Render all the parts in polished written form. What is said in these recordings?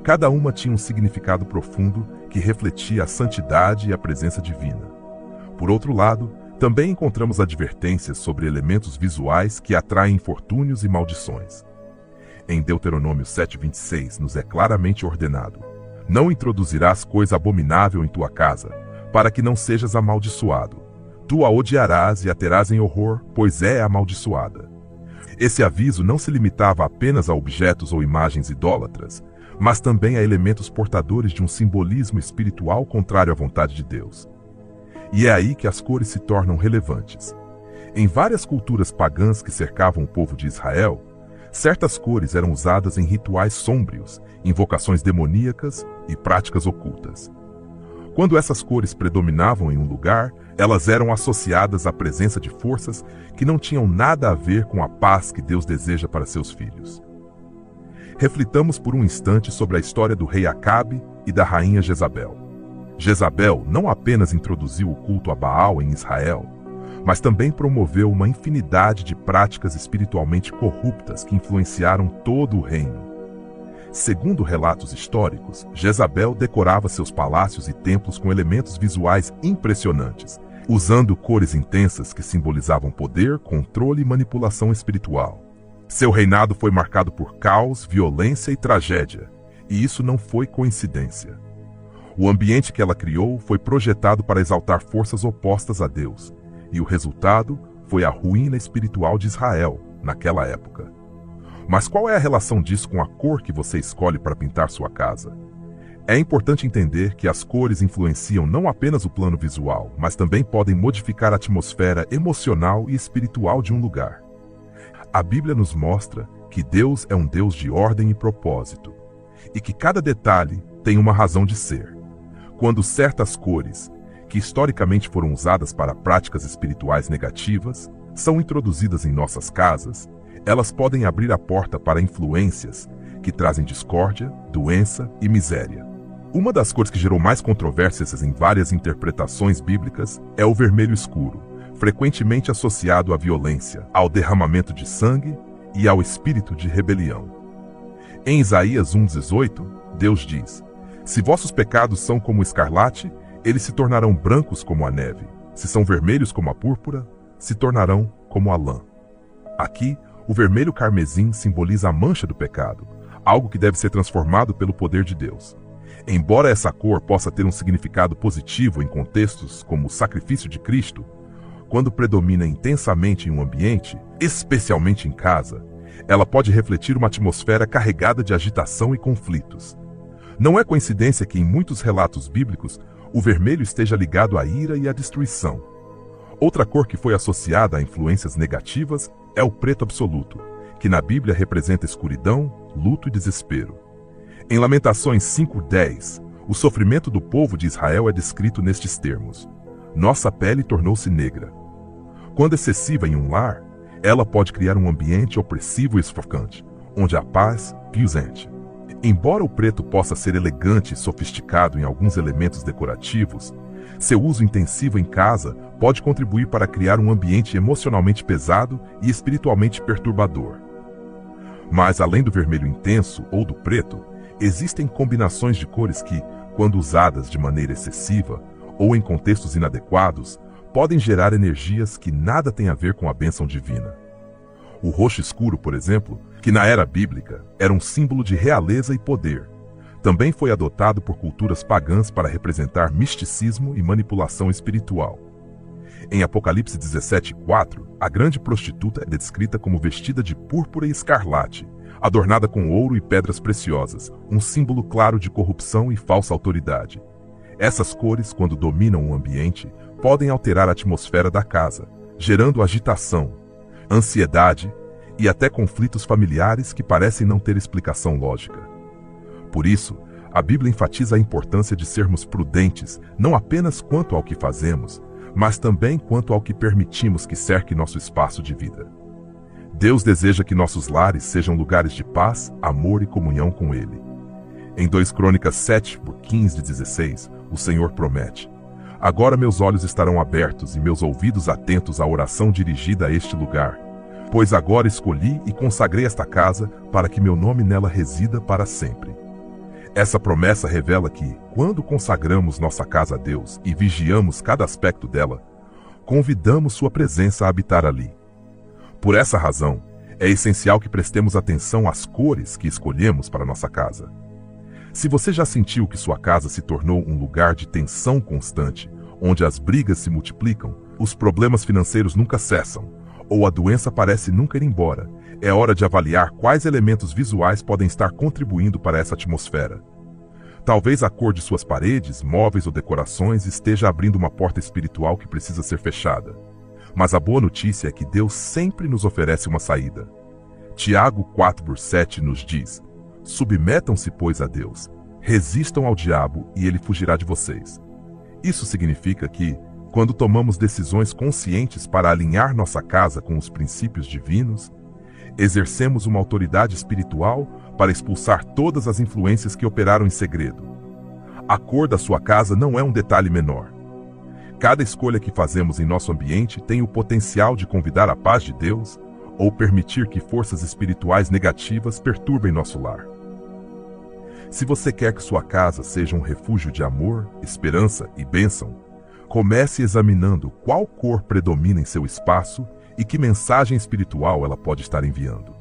Cada uma tinha um significado profundo que refletia a santidade e a presença divina. Por outro lado, também encontramos advertências sobre elementos visuais que atraem infortúnios e maldições. Em Deuteronômio 7:26 nos é claramente ordenado: não introduzirás coisa abominável em tua casa, para que não sejas amaldiçoado. Tu a odiarás e a terás em horror, pois é amaldiçoada. Esse aviso não se limitava apenas a objetos ou imagens idólatras, mas também a elementos portadores de um simbolismo espiritual contrário à vontade de Deus. E é aí que as cores se tornam relevantes. Em várias culturas pagãs que cercavam o povo de Israel, certas cores eram usadas em rituais sômbrios, invocações demoníacas e práticas ocultas. Quando essas cores predominavam em um lugar, elas eram associadas à presença de forças que não tinham nada a ver com a paz que Deus deseja para seus filhos. Reflitamos por um instante sobre a história do rei Acabe e da rainha Jezabel. Jezabel não apenas introduziu o culto a Baal em Israel, mas também promoveu uma infinidade de práticas espiritualmente corruptas que influenciaram todo o reino. Segundo relatos históricos, Jezabel decorava seus palácios e templos com elementos visuais impressionantes, usando cores intensas que simbolizavam poder, controle e manipulação espiritual. Seu reinado foi marcado por caos, violência e tragédia, e isso não foi coincidência. O ambiente que ela criou foi projetado para exaltar forças opostas a Deus, e o resultado foi a ruína espiritual de Israel, naquela época. Mas qual é a relação disso com a cor que você escolhe para pintar sua casa? É importante entender que as cores influenciam não apenas o plano visual, mas também podem modificar a atmosfera emocional e espiritual de um lugar. A Bíblia nos mostra que Deus é um Deus de ordem e propósito, e que cada detalhe tem uma razão de ser. Quando certas cores, que historicamente foram usadas para práticas espirituais negativas, são introduzidas em nossas casas, elas podem abrir a porta para influências que trazem discórdia, doença e miséria. Uma das cores que gerou mais controvérsias em várias interpretações bíblicas é o vermelho escuro, frequentemente associado à violência, ao derramamento de sangue e ao espírito de rebelião. Em Isaías 1:18, Deus diz: se vossos pecados são como o escarlate, eles se tornarão brancos como a neve. Se são vermelhos como a púrpura, se tornarão como a lã. Aqui, o vermelho carmesim simboliza a mancha do pecado, algo que deve ser transformado pelo poder de Deus. Embora essa cor possa ter um significado positivo em contextos como o sacrifício de Cristo, quando predomina intensamente em um ambiente, especialmente em casa, ela pode refletir uma atmosfera carregada de agitação e conflitos. Não é coincidência que em muitos relatos bíblicos, o vermelho esteja ligado à ira e à destruição. Outra cor que foi associada a influências negativas é o preto absoluto, que na Bíblia representa escuridão, luto e desespero. Em Lamentações 5:10, o sofrimento do povo de Israel é descrito nestes termos: nossa pele tornou-se negra. Quando excessiva em um lar, ela pode criar um ambiente opressivo e sufocante, onde a paz é ausente. Embora o preto possa ser elegante e sofisticado em alguns elementos decorativos, seu uso intensivo em casa pode contribuir para criar um ambiente emocionalmente pesado e espiritualmente perturbador. Mas, além do vermelho intenso ou do preto, existem combinações de cores que, quando usadas de maneira excessiva ou em contextos inadequados, podem gerar energias que nada têm a ver com a bênção divina. O roxo escuro, por exemplo, que na era bíblica era um símbolo de realeza e poder, também foi adotado por culturas pagãs para representar misticismo e manipulação espiritual. Em Apocalipse 17:4, a grande prostituta é descrita como vestida de púrpura e escarlate, adornada com ouro e pedras preciosas, um símbolo claro de corrupção e falsa autoridade. Essas cores, quando dominam o ambiente, podem alterar a atmosfera da casa, gerando agitação, ansiedade e até conflitos familiares que parecem não ter explicação lógica. Por isso, a Bíblia enfatiza a importância de sermos prudentes, não apenas quanto ao que fazemos, mas também quanto ao que permitimos que cerque nosso espaço de vida. Deus deseja que nossos lares sejam lugares de paz, amor e comunhão com Ele. Em 2 Crônicas 7:15-16, o Senhor promete: agora meus olhos estarão abertos e meus ouvidos atentos à oração dirigida a este lugar, pois agora escolhi e consagrei esta casa para que meu nome nela resida para sempre. Essa promessa revela que, quando consagramos nossa casa a Deus e vigiamos cada aspecto dela, convidamos sua presença a habitar ali. Por essa razão, é essencial que prestemos atenção às cores que escolhemos para nossa casa. Se você já sentiu que sua casa se tornou um lugar de tensão constante, onde as brigas se multiplicam, os problemas financeiros nunca cessam, ou a doença parece nunca ir embora, é hora de avaliar quais elementos visuais podem estar contribuindo para essa atmosfera. Talvez a cor de suas paredes, móveis ou decorações esteja abrindo uma porta espiritual que precisa ser fechada. Mas a boa notícia é que Deus sempre nos oferece uma saída. Tiago 4:7 nos diz: submetam-se, pois, a Deus, resistam ao diabo e ele fugirá de vocês. Isso significa que, quando tomamos decisões conscientes para alinhar nossa casa com os princípios divinos, exercemos uma autoridade espiritual para expulsar todas as influências que operaram em segredo. A cor da sua casa não é um detalhe menor. Cada escolha que fazemos em nosso ambiente tem o potencial de convidar a paz de Deus ou permitir que forças espirituais negativas perturbem nosso lar. Se você quer que sua casa seja um refúgio de amor, esperança e bênção, comece examinando qual cor predomina em seu espaço e que mensagem espiritual ela pode estar enviando.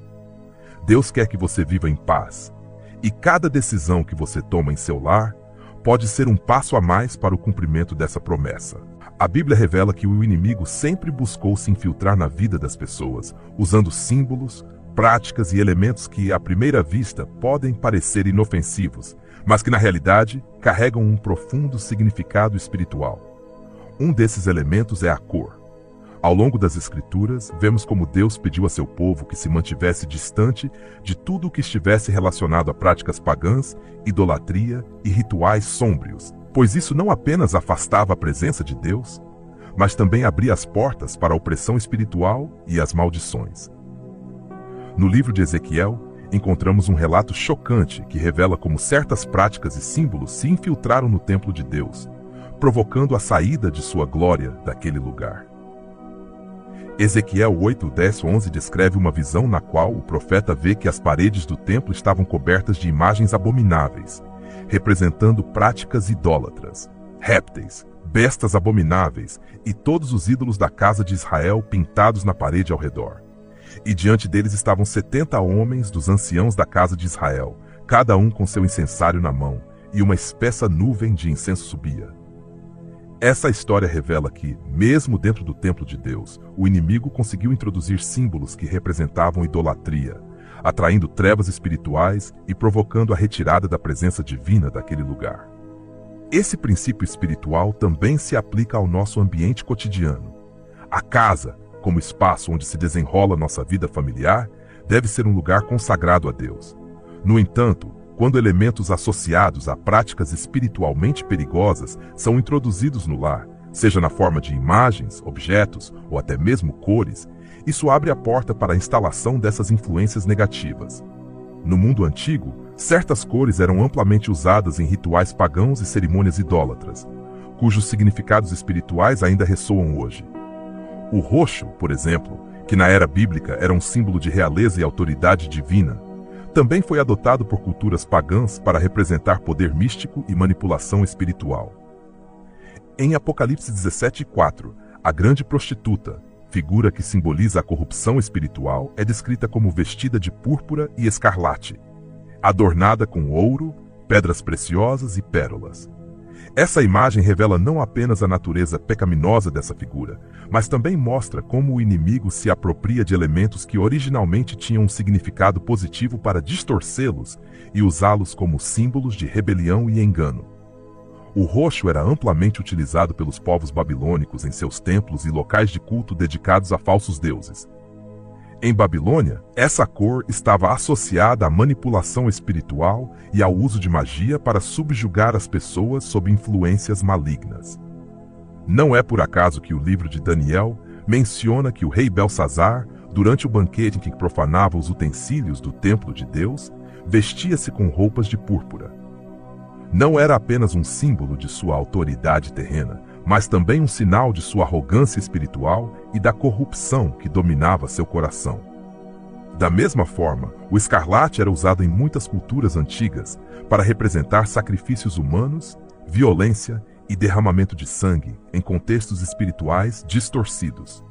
Deus quer que você viva em paz, e cada decisão que você toma em seu lar pode ser um passo a mais para o cumprimento dessa promessa. A Bíblia revela que o inimigo sempre buscou se infiltrar na vida das pessoas, usando símbolos, práticas e elementos que, à primeira vista, podem parecer inofensivos, mas que, na realidade, carregam um profundo significado espiritual. Um desses elementos é a cor. Ao longo das Escrituras, vemos como Deus pediu a seu povo que se mantivesse distante de tudo o que estivesse relacionado a práticas pagãs, idolatria e rituais sômbrios, pois isso não apenas afastava a presença de Deus, mas também abria as portas para a opressão espiritual e as maldições. No livro de Ezequiel, encontramos um relato chocante que revela como certas práticas e símbolos se infiltraram no templo de Deus, provocando a saída de sua glória daquele lugar. Ezequiel 8, 10, 11 descreve uma visão na qual o profeta vê que as paredes do templo estavam cobertas de imagens abomináveis, representando práticas idólatras, répteis, bestas abomináveis e todos os ídolos da casa de Israel pintados na parede ao redor. E diante deles estavam 70 homens dos anciãos da casa de Israel, cada um com seu incensário na mão, e uma espessa nuvem de incenso subia. Essa história revela que, mesmo dentro do templo de Deus, o inimigo conseguiu introduzir símbolos que representavam idolatria, atraindo trevas espirituais e provocando a retirada da presença divina daquele lugar. Esse princípio espiritual também se aplica ao nosso ambiente cotidiano. A casa, como espaço onde se desenrola nossa vida familiar, deve ser um lugar consagrado a Deus. No entanto, quando elementos associados a práticas espiritualmente perigosas são introduzidos no lar, seja na forma de imagens, objetos ou até mesmo cores, isso abre a porta para a instalação dessas influências negativas. No mundo antigo, certas cores eram amplamente usadas em rituais pagãos e cerimônias idólatras, cujos significados espirituais ainda ressoam hoje. O roxo, por exemplo, que na era bíblica era um símbolo de realeza e autoridade divina, também foi adotado por culturas pagãs para representar poder místico e manipulação espiritual. Em Apocalipse 17:4, a grande prostituta, figura que simboliza a corrupção espiritual, é descrita como vestida de púrpura e escarlate, adornada com ouro, pedras preciosas e pérolas. Essa imagem revela não apenas a natureza pecaminosa dessa figura, mas também mostra como o inimigo se apropria de elementos que originalmente tinham um significado positivo para distorcê-los e usá-los como símbolos de rebelião e engano. O roxo era amplamente utilizado pelos povos babilônicos em seus templos e locais de culto dedicados a falsos deuses. Em Babilônia, essa cor estava associada à manipulação espiritual e ao uso de magia para subjugar as pessoas sob influências malignas. Não é por acaso que o livro de Daniel menciona que o rei Belsazar, durante o banquete em que profanava os utensílios do templo de Deus, vestia-se com roupas de púrpura. Não era apenas um símbolo de sua autoridade terrena, mas também um sinal de sua arrogância espiritual e da corrupção que dominava seu coração. Da mesma forma, o escarlate era usado em muitas culturas antigas para representar sacrifícios humanos, violência e derramamento de sangue em contextos espirituais distorcidos.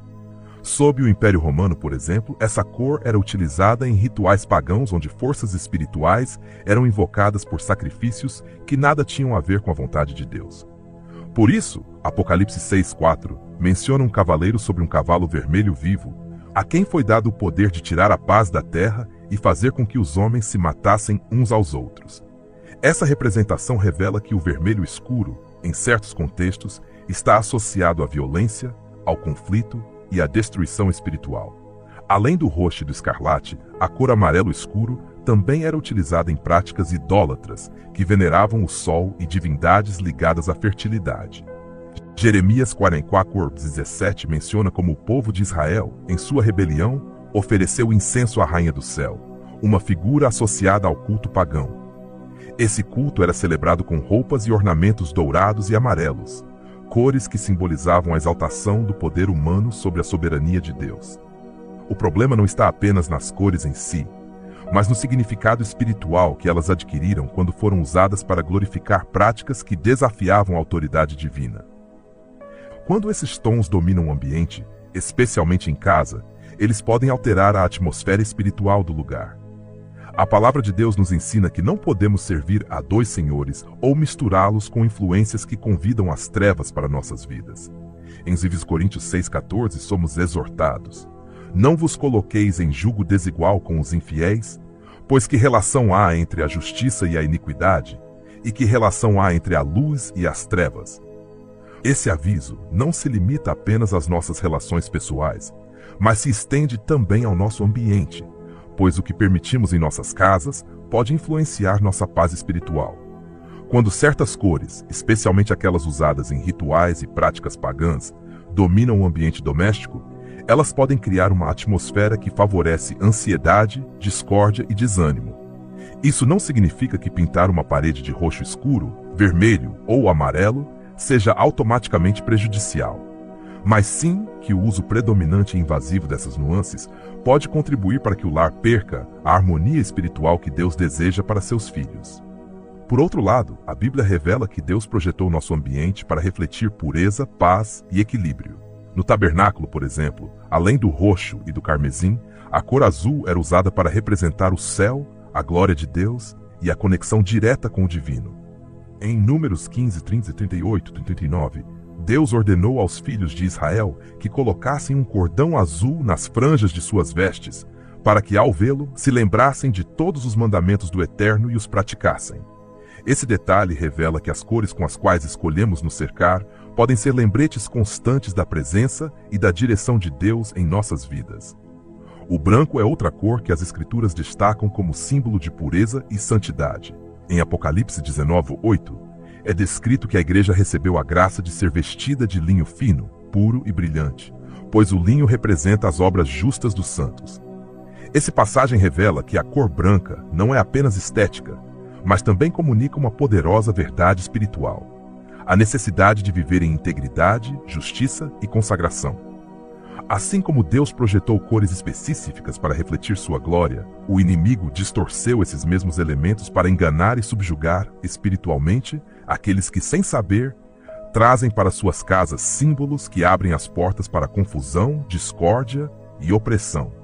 Sob o Império Romano, por exemplo, essa cor era utilizada em rituais pagãos onde forças espirituais eram invocadas por sacrifícios que nada tinham a ver com a vontade de Deus. Por isso, Apocalipse 6:4 menciona um cavaleiro sobre um cavalo vermelho vivo, a quem foi dado o poder de tirar a paz da terra e fazer com que os homens se matassem uns aos outros. Essa representação revela que o vermelho escuro, em certos contextos, está associado à violência, ao conflito e à destruição espiritual. Além do roxo e do escarlate, a cor amarelo escuro também era utilizada em práticas idólatras que veneravam o sol e divindades ligadas à fertilidade. Jeremias 44:17 menciona como o povo de Israel, em sua rebelião, ofereceu incenso à rainha do céu, uma figura associada ao culto pagão. Esse culto era celebrado com roupas e ornamentos dourados e amarelos, cores que simbolizavam a exaltação do poder humano sobre a soberania de Deus. O problema não está apenas nas cores em si, mas no significado espiritual que elas adquiriram quando foram usadas para glorificar práticas que desafiavam a autoridade divina. Quando esses tons dominam o ambiente, especialmente em casa, eles podem alterar a atmosfera espiritual do lugar. A palavra de Deus nos ensina que não podemos servir a dois senhores ou misturá-los com influências que convidam as trevas para nossas vidas. Em 2 Coríntios 6,14 somos exortados: não vos coloqueis em julgo desigual com os infiéis, pois que relação há entre a justiça e a iniquidade, e que relação há entre a luz e as trevas? Esse aviso não se limita apenas às nossas relações pessoais, mas se estende também ao nosso ambiente, pois o que permitimos em nossas casas pode influenciar nossa paz espiritual. Quando certas cores, especialmente aquelas usadas em rituais e práticas pagãs, dominam o ambiente doméstico, elas podem criar uma atmosfera que favorece ansiedade, discórdia e desânimo. Isso não significa que pintar uma parede de roxo escuro, vermelho ou amarelo seja automaticamente prejudicial, mas sim que o uso predominante e invasivo dessas nuances pode contribuir para que o lar perca a harmonia espiritual que Deus deseja para seus filhos. Por outro lado, a Bíblia revela que Deus projetou nosso ambiente para refletir pureza, paz e equilíbrio. No tabernáculo, por exemplo, além do roxo e do carmesim, a cor azul era usada para representar o céu, a glória de Deus e a conexão direta com o divino. Em Números 15, 30 e 38, 39, Deus ordenou aos filhos de Israel que colocassem um cordão azul nas franjas de suas vestes, para que, ao vê-lo, se lembrassem de todos os mandamentos do Eterno e os praticassem. Esse detalhe revela que as cores com as quais escolhemos nos cercar podem ser lembretes constantes da presença e da direção de Deus em nossas vidas. O branco é outra cor que as Escrituras destacam como símbolo de pureza e santidade. Em Apocalipse 19:8, é descrito que a igreja recebeu a graça de ser vestida de linho fino, puro e brilhante, pois o linho representa as obras justas dos santos. Essa passagem revela que a cor branca não é apenas estética, mas também comunica uma poderosa verdade espiritual: a necessidade de viver em integridade, justiça e consagração. Assim como Deus projetou cores específicas para refletir sua glória, o inimigo distorceu esses mesmos elementos para enganar e subjugar espiritualmente aqueles que, sem saber, trazem para suas casas símbolos que abrem as portas para confusão, discórdia e opressão.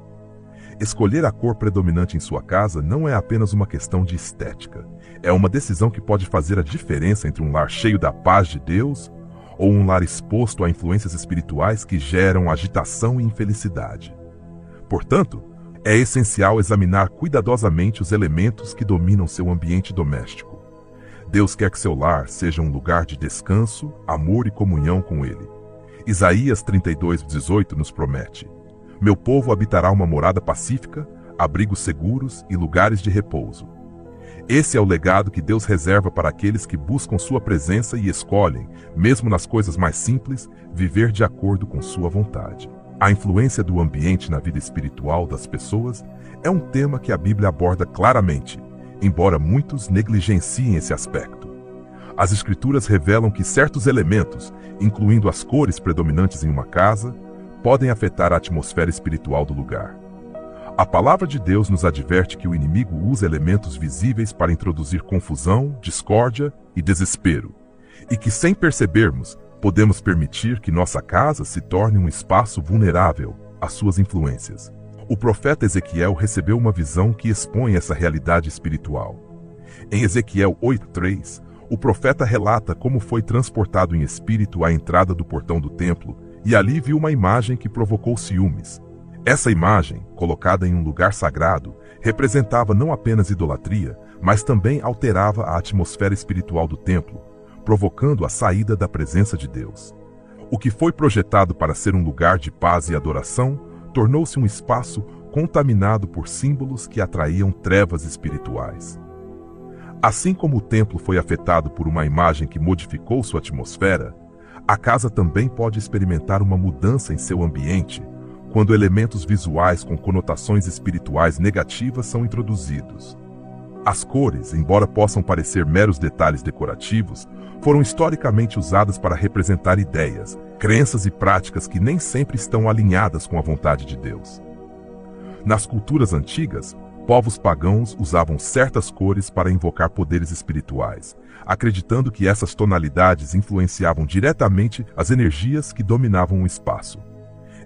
Escolher a cor predominante em sua casa não é apenas uma questão de estética. É uma decisão que pode fazer a diferença entre um lar cheio da paz de Deus ou um lar exposto a influências espirituais que geram agitação e infelicidade. Portanto, é essencial examinar cuidadosamente os elementos que dominam seu ambiente doméstico. Deus quer que seu lar seja um lugar de descanso, amor e comunhão com Ele. Isaías 32:18 nos promete: meu povo habitará uma morada pacífica, abrigos seguros e lugares de repouso. Esse é o legado que Deus reserva para aqueles que buscam sua presença e escolhem, mesmo nas coisas mais simples, viver de acordo com sua vontade. A influência do ambiente na vida espiritual das pessoas é um tema que a Bíblia aborda claramente, embora muitos negligenciem esse aspecto. As Escrituras revelam que certos elementos, incluindo as cores predominantes em uma casa, podem afetar a atmosfera espiritual do lugar. A palavra de Deus nos adverte que o inimigo usa elementos visíveis para introduzir confusão, discórdia e desespero, e que, sem percebermos, podemos permitir que nossa casa se torne um espaço vulnerável às suas influências. O profeta Ezequiel recebeu uma visão que expõe essa realidade espiritual. Em Ezequiel 8:3, o profeta relata como foi transportado em espírito à entrada do portão do templo e ali viu uma imagem que provocou ciúmes. Essa imagem, colocada em um lugar sagrado, representava não apenas idolatria, mas também alterava a atmosfera espiritual do templo, provocando a saída da presença de Deus. O que foi projetado para ser um lugar de paz e adoração, tornou-se um espaço contaminado por símbolos que atraíam trevas espirituais. Assim como o templo foi afetado por uma imagem que modificou sua atmosfera, a casa também pode experimentar uma mudança em seu ambiente, quando elementos visuais com conotações espirituais negativas são introduzidos. As cores, embora possam parecer meros detalhes decorativos, foram historicamente usadas para representar ideias, crenças e práticas que nem sempre estão alinhadas com a vontade de Deus. Nas culturas antigas, povos pagãos usavam certas cores para invocar poderes espirituais, acreditando que essas tonalidades influenciavam diretamente as energias que dominavam o espaço.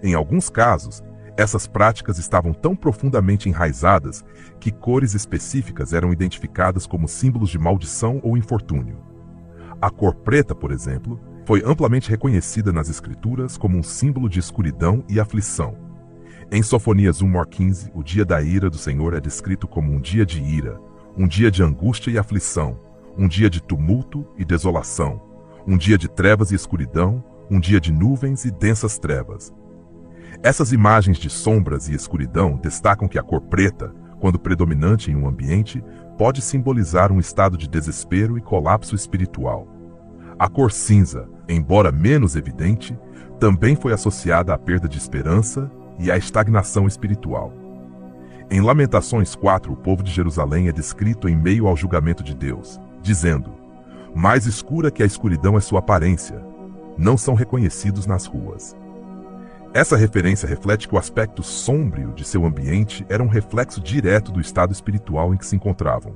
Em alguns casos, essas práticas estavam tão profundamente enraizadas que cores específicas eram identificadas como símbolos de maldição ou infortúnio. A cor preta, por exemplo, foi amplamente reconhecida nas Escrituras como um símbolo de escuridão e aflição. Em Sofonias 1:15, o dia da ira do Senhor é descrito como um dia de ira, um dia de angústia e aflição, um dia de tumulto e desolação, um dia de trevas e escuridão, um dia de nuvens e densas trevas. Essas imagens de sombras e escuridão destacam que a cor preta, quando predominante em um ambiente, pode simbolizar um estado de desespero e colapso espiritual. A cor cinza, embora menos evidente, também foi associada à perda de esperança e à estagnação espiritual. Em Lamentações 4, o povo de Jerusalém é descrito em meio ao julgamento de Deus, dizendo: mais escura que a escuridão é sua aparência, não são reconhecidos nas ruas. Essa referência reflete que o aspecto sômbrio de seu ambiente era um reflexo direto do estado espiritual em que se encontravam.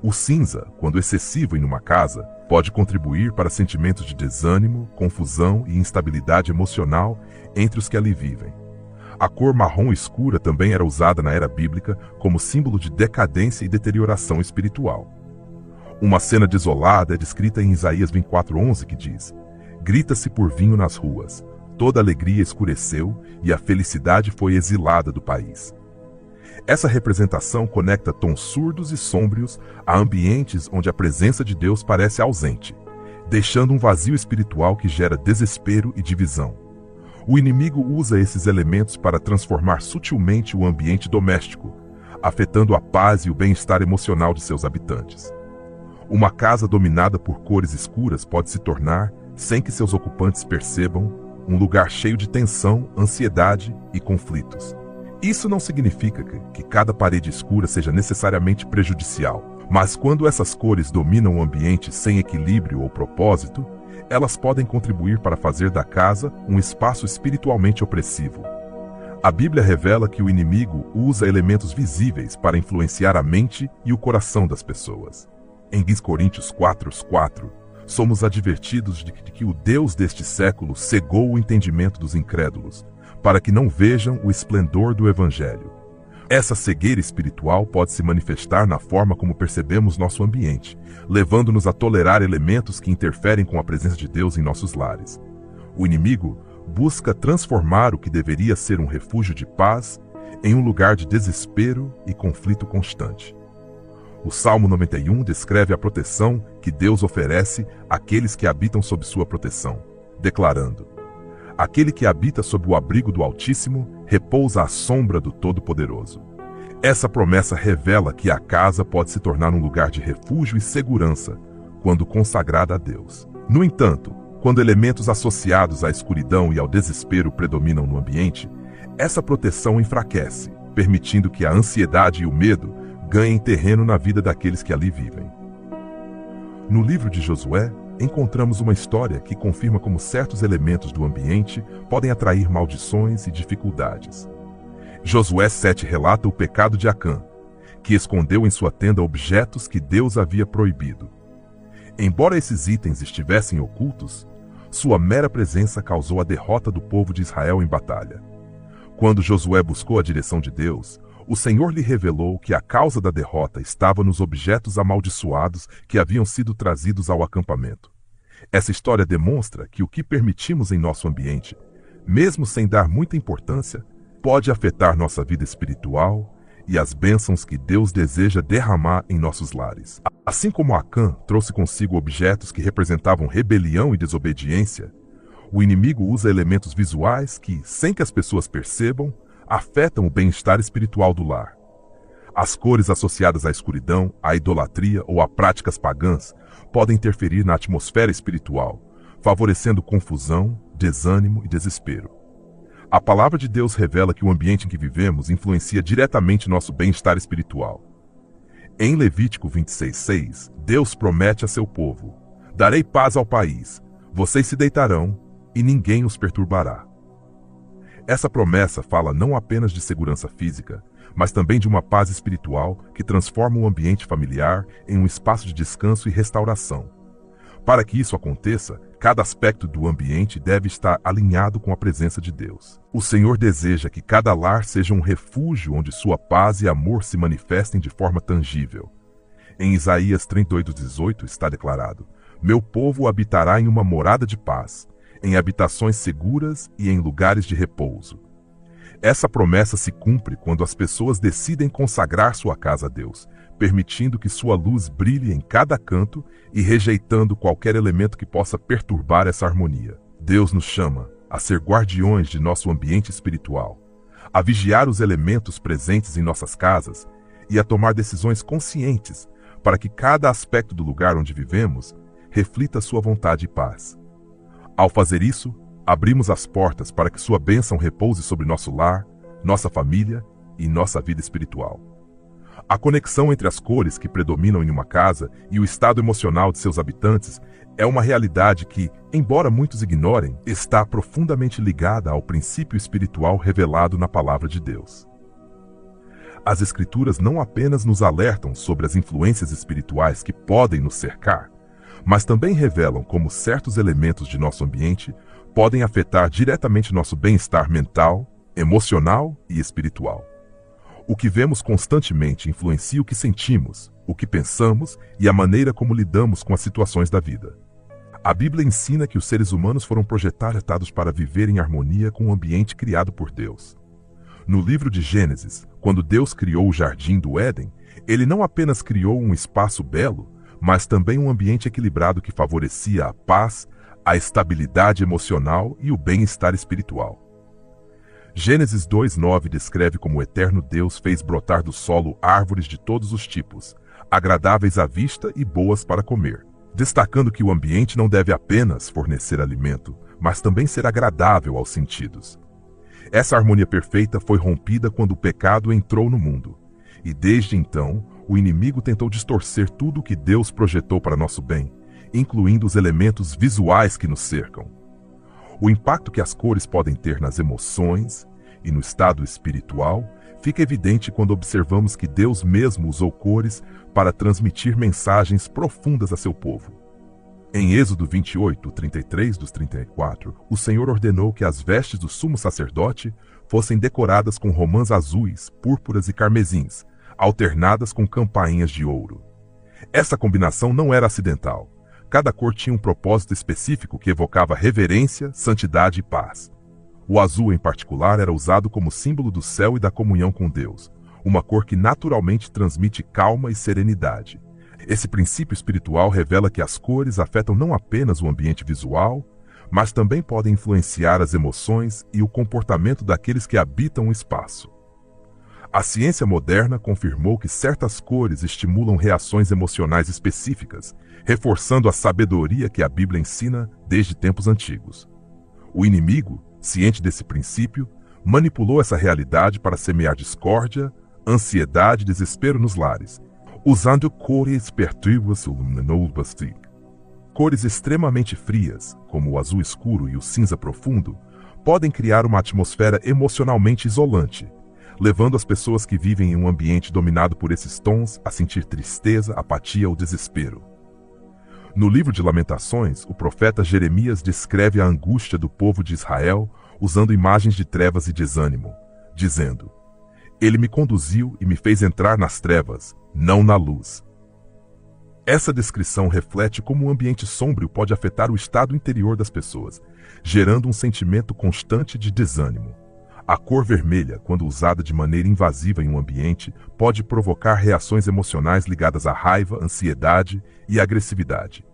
O cinza, quando excessivo em uma casa, pode contribuir para sentimentos de desânimo, confusão e instabilidade emocional entre os que ali vivem. A cor marrom escura também era usada na era bíblica como símbolo de decadência e deterioração espiritual. Uma cena desolada é descrita em Isaías 24:11, que diz: grita-se por vinho nas ruas, toda alegria escureceu e a felicidade foi exilada do país. Essa representação conecta tons surdos e sômbrios a ambientes onde a presença de Deus parece ausente, deixando um vazio espiritual que gera desespero e divisão. O inimigo usa esses elementos para transformar sutilmente o ambiente doméstico, afetando a paz e o bem-estar emocional de seus habitantes. Uma casa dominada por cores escuras pode se tornar, sem que seus ocupantes percebam, um lugar cheio de tensão, ansiedade e conflitos. Isso não significa que cada parede escura seja necessariamente prejudicial, mas quando essas cores dominam o ambiente sem equilíbrio ou propósito, elas podem contribuir para fazer da casa um espaço espiritualmente opressivo. A Bíblia revela que o inimigo usa elementos visíveis para influenciar a mente e o coração das pessoas. Em 2 Coríntios 4:4, somos advertidos de que o Deus deste século cegou o entendimento dos incrédulos, para que não vejam o esplendor do Evangelho. Essa cegueira espiritual pode se manifestar na forma como percebemos nosso ambiente, levando-nos a tolerar elementos que interferem com a presença de Deus em nossos lares. O inimigo busca transformar o que deveria ser um refúgio de paz em um lugar de desespero e conflito constante. O Salmo 91 descreve a proteção que Deus oferece àqueles que habitam sob sua proteção, declarando: aquele que habita sob o abrigo do Altíssimo repousa à sombra do Todo-Poderoso. Essa promessa revela que a casa pode se tornar um lugar de refúgio e segurança quando consagrada a Deus. No entanto, quando elementos associados à escuridão e ao desespero predominam no ambiente, essa proteção enfraquece, permitindo que a ansiedade e o medo ganhem terreno na vida daqueles que ali vivem. No livro de Josué, encontramos uma história que confirma como certos elementos do ambiente podem atrair maldições e dificuldades. Josué 7 relata o pecado de Acã, que escondeu em sua tenda objetos que Deus havia proibido. Embora esses itens estivessem ocultos, sua mera presença causou a derrota do povo de Israel em batalha. Quando Josué buscou a direção de Deus, o Senhor lhe revelou que a causa da derrota estava nos objetos amaldiçoados que haviam sido trazidos ao acampamento. Essa história demonstra que o que permitimos em nosso ambiente, mesmo sem dar muita importância, pode afetar nossa vida espiritual e as bênçãos que Deus deseja derramar em nossos lares. Assim como Acã trouxe consigo objetos que representavam rebelião e desobediência, o inimigo usa elementos visuais que, sem que as pessoas percebam, afetam o bem-estar espiritual do lar. As cores associadas à escuridão, à idolatria ou a práticas pagãs podem interferir na atmosfera espiritual, favorecendo confusão, desânimo e desespero. A palavra de Deus revela que o ambiente em que vivemos influencia diretamente nosso bem-estar espiritual. Em Levítico 26:6, Deus promete a seu povo: darei paz ao país, vocês se deitarão e ninguém os perturbará. Essa promessa fala não apenas de segurança física, mas também de uma paz espiritual que transforma o ambiente familiar em um espaço de descanso e restauração. Para que isso aconteça, cada aspecto do ambiente deve estar alinhado com a presença de Deus. O Senhor deseja que cada lar seja um refúgio onde sua paz e amor se manifestem de forma tangível. Em Isaías 38:18 está declarado: meu povo habitará em uma morada de paz, em habitações seguras e em lugares de repouso. Essa promessa se cumpre quando as pessoas decidem consagrar sua casa a Deus, permitindo que sua luz brilhe em cada canto e rejeitando qualquer elemento que possa perturbar essa harmonia. Deus nos chama a ser guardiões de nosso ambiente espiritual, a vigiar os elementos presentes em nossas casas e a tomar decisões conscientes para que cada aspecto do lugar onde vivemos reflita sua vontade e paz. Ao fazer isso, abrimos as portas para que sua bênção repouse sobre nosso lar, nossa família e nossa vida espiritual. A conexão entre as cores que predominam em uma casa e o estado emocional de seus habitantes é uma realidade que, embora muitos ignorem, está profundamente ligada ao princípio espiritual revelado na Palavra de Deus. As Escrituras não apenas nos alertam sobre as influências espirituais que podem nos cercar, mas também revelam como certos elementos de nosso ambiente podem afetar diretamente nosso bem-estar mental, emocional e espiritual. O que vemos constantemente influencia o que sentimos, o que pensamos e a maneira como lidamos com as situações da vida. A Bíblia ensina que os seres humanos foram projetados para viver em harmonia com o ambiente criado por Deus. No livro de Gênesis, quando Deus criou o jardim do Éden, ele não apenas criou um espaço belo, mas também um ambiente equilibrado que favorecia a paz, a estabilidade emocional e o bem-estar espiritual. Gênesis 2:9 descreve como o eterno Deus fez brotar do solo árvores de todos os tipos, agradáveis à vista e boas para comer, destacando que o ambiente não deve apenas fornecer alimento, mas também ser agradável aos sentidos. Essa harmonia perfeita foi rompida quando o pecado entrou no mundo, e desde então o inimigo tentou distorcer tudo o que Deus projetou para nosso bem, incluindo os elementos visuais que nos cercam. O impacto que as cores podem ter nas emoções e no estado espiritual fica evidente quando observamos que Deus mesmo usou cores para transmitir mensagens profundas a seu povo. Em Êxodo 28, 33 dos 34, o Senhor ordenou que as vestes do sumo sacerdote fossem decoradas com romãs azuis, púrpuras e carmesins, alternadas com campainhas de ouro. Essa combinação não era acidental. Cada cor tinha um propósito específico que evocava reverência, santidade e paz. O azul, em particular, era usado como símbolo do céu e da comunhão com Deus, uma cor que naturalmente transmite calma e serenidade. Esse princípio espiritual revela que as cores afetam não apenas o ambiente visual, mas também podem influenciar as emoções e o comportamento daqueles que habitam o espaço. A ciência moderna confirmou que certas cores estimulam reações emocionais específicas, reforçando a sabedoria que a Bíblia ensina desde tempos antigos. O inimigo, ciente desse princípio, manipulou essa realidade para semear discórdia, ansiedade e desespero nos lares, usando cores perturbadoras. Cores extremamente frias, como o azul escuro e o cinza profundo, podem criar uma atmosfera emocionalmente isolante, levando as pessoas que vivem em um ambiente dominado por esses tons a sentir tristeza, apatia ou desespero. No livro de Lamentações, o profeta Jeremias descreve a angústia do povo de Israel usando imagens de trevas e desânimo, dizendo: Ele me conduziu e me fez entrar nas trevas, não na luz. Essa descrição reflete como um ambiente sombrio pode afetar o estado interior das pessoas, gerando um sentimento constante de desânimo. A cor vermelha, quando usada de maneira invasiva em um ambiente, pode provocar reações emocionais ligadas à raiva, ansiedade e agressividade.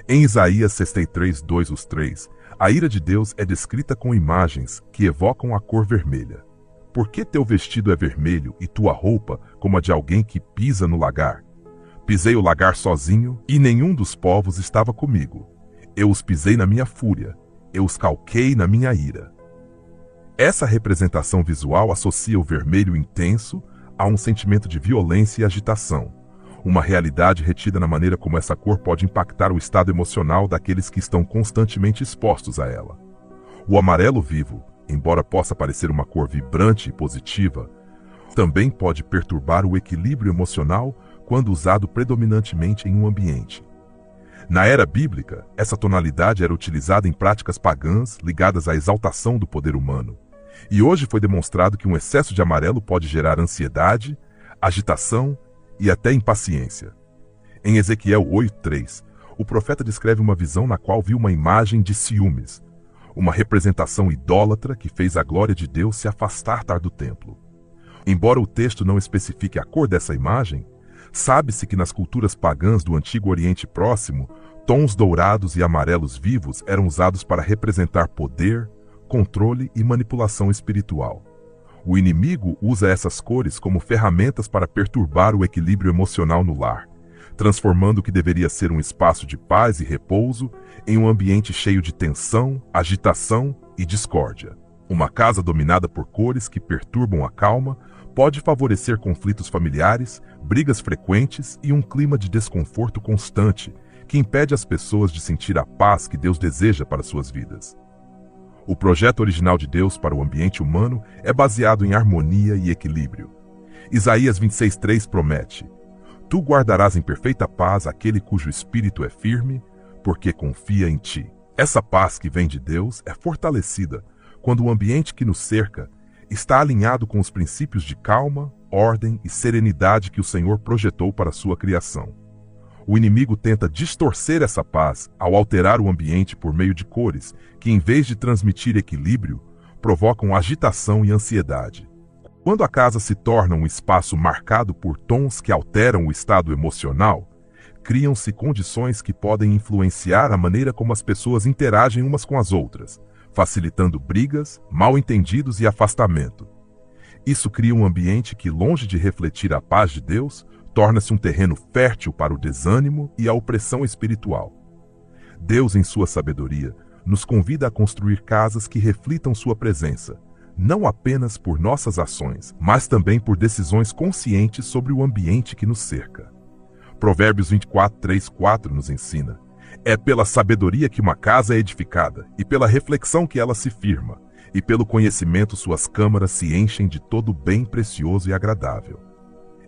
Em Isaías 63, 2-3, a ira de Deus é descrita com imagens que evocam a cor vermelha. Por que teu vestido é vermelho e tua roupa como a de alguém que pisa no lagar? Pisei o lagar sozinho e nenhum dos povos estava comigo. Eu os pisei na minha fúria, eu os calquei na minha ira. Essa representação visual associa o vermelho intenso a um sentimento de violência e agitação, uma realidade retida na maneira como essa cor pode impactar o estado emocional daqueles que estão constantemente expostos a ela. O amarelo vivo, embora possa parecer uma cor vibrante e positiva, também pode perturbar o equilíbrio emocional quando usado predominantemente em um ambiente. Na era bíblica, essa tonalidade era utilizada em práticas pagãs ligadas à exaltação do poder humano. E hoje foi demonstrado que um excesso de amarelo pode gerar ansiedade, agitação e até impaciência. Em Ezequiel 8:3, o profeta descreve uma visão na qual viu uma imagem de ciúmes, uma representação idólatra que fez a glória de Deus se afastar do templo. Embora o texto não especifique a cor dessa imagem, sabe-se que nas culturas pagãs do Antigo Oriente Próximo, tons dourados e amarelos vivos eram usados para representar poder, controle e manipulação espiritual. O inimigo usa essas cores como ferramentas para perturbar o equilíbrio emocional no lar, transformando o que deveria ser um espaço de paz e repouso em um ambiente cheio de tensão, agitação e discórdia. Uma casa dominada por cores que perturbam a calma pode favorecer conflitos familiares, brigas frequentes e um clima de desconforto constante que impede as pessoas de sentir a paz que Deus deseja para suas vidas. O projeto original de Deus para o ambiente humano é baseado em harmonia e equilíbrio. Isaías 26:3 promete: Tu guardarás em perfeita paz aquele cujo espírito é firme, porque confia em ti. Essa paz que vem de Deus é fortalecida quando o ambiente que nos cerca está alinhado com os princípios de calma, ordem e serenidade que o Senhor projetou para a sua criação. O inimigo tenta distorcer essa paz ao alterar o ambiente por meio de cores que, em vez de transmitir equilíbrio, provocam agitação e ansiedade. Quando a casa se torna um espaço marcado por tons que alteram o estado emocional, criam-se condições que podem influenciar a maneira como as pessoas interagem umas com as outras, facilitando brigas, mal-entendidos e afastamento. Isso cria um ambiente que, longe de refletir a paz de Deus, torna-se um terreno fértil para o desânimo e a opressão espiritual. Deus, em sua sabedoria, nos convida a construir casas que reflitam sua presença, não apenas por nossas ações, mas também por decisões conscientes sobre o ambiente que nos cerca. Provérbios 24:3-4 nos ensina: É pela sabedoria que uma casa é edificada, e pela reflexão que ela se firma, e pelo conhecimento suas câmaras se enchem de todo bem precioso e agradável.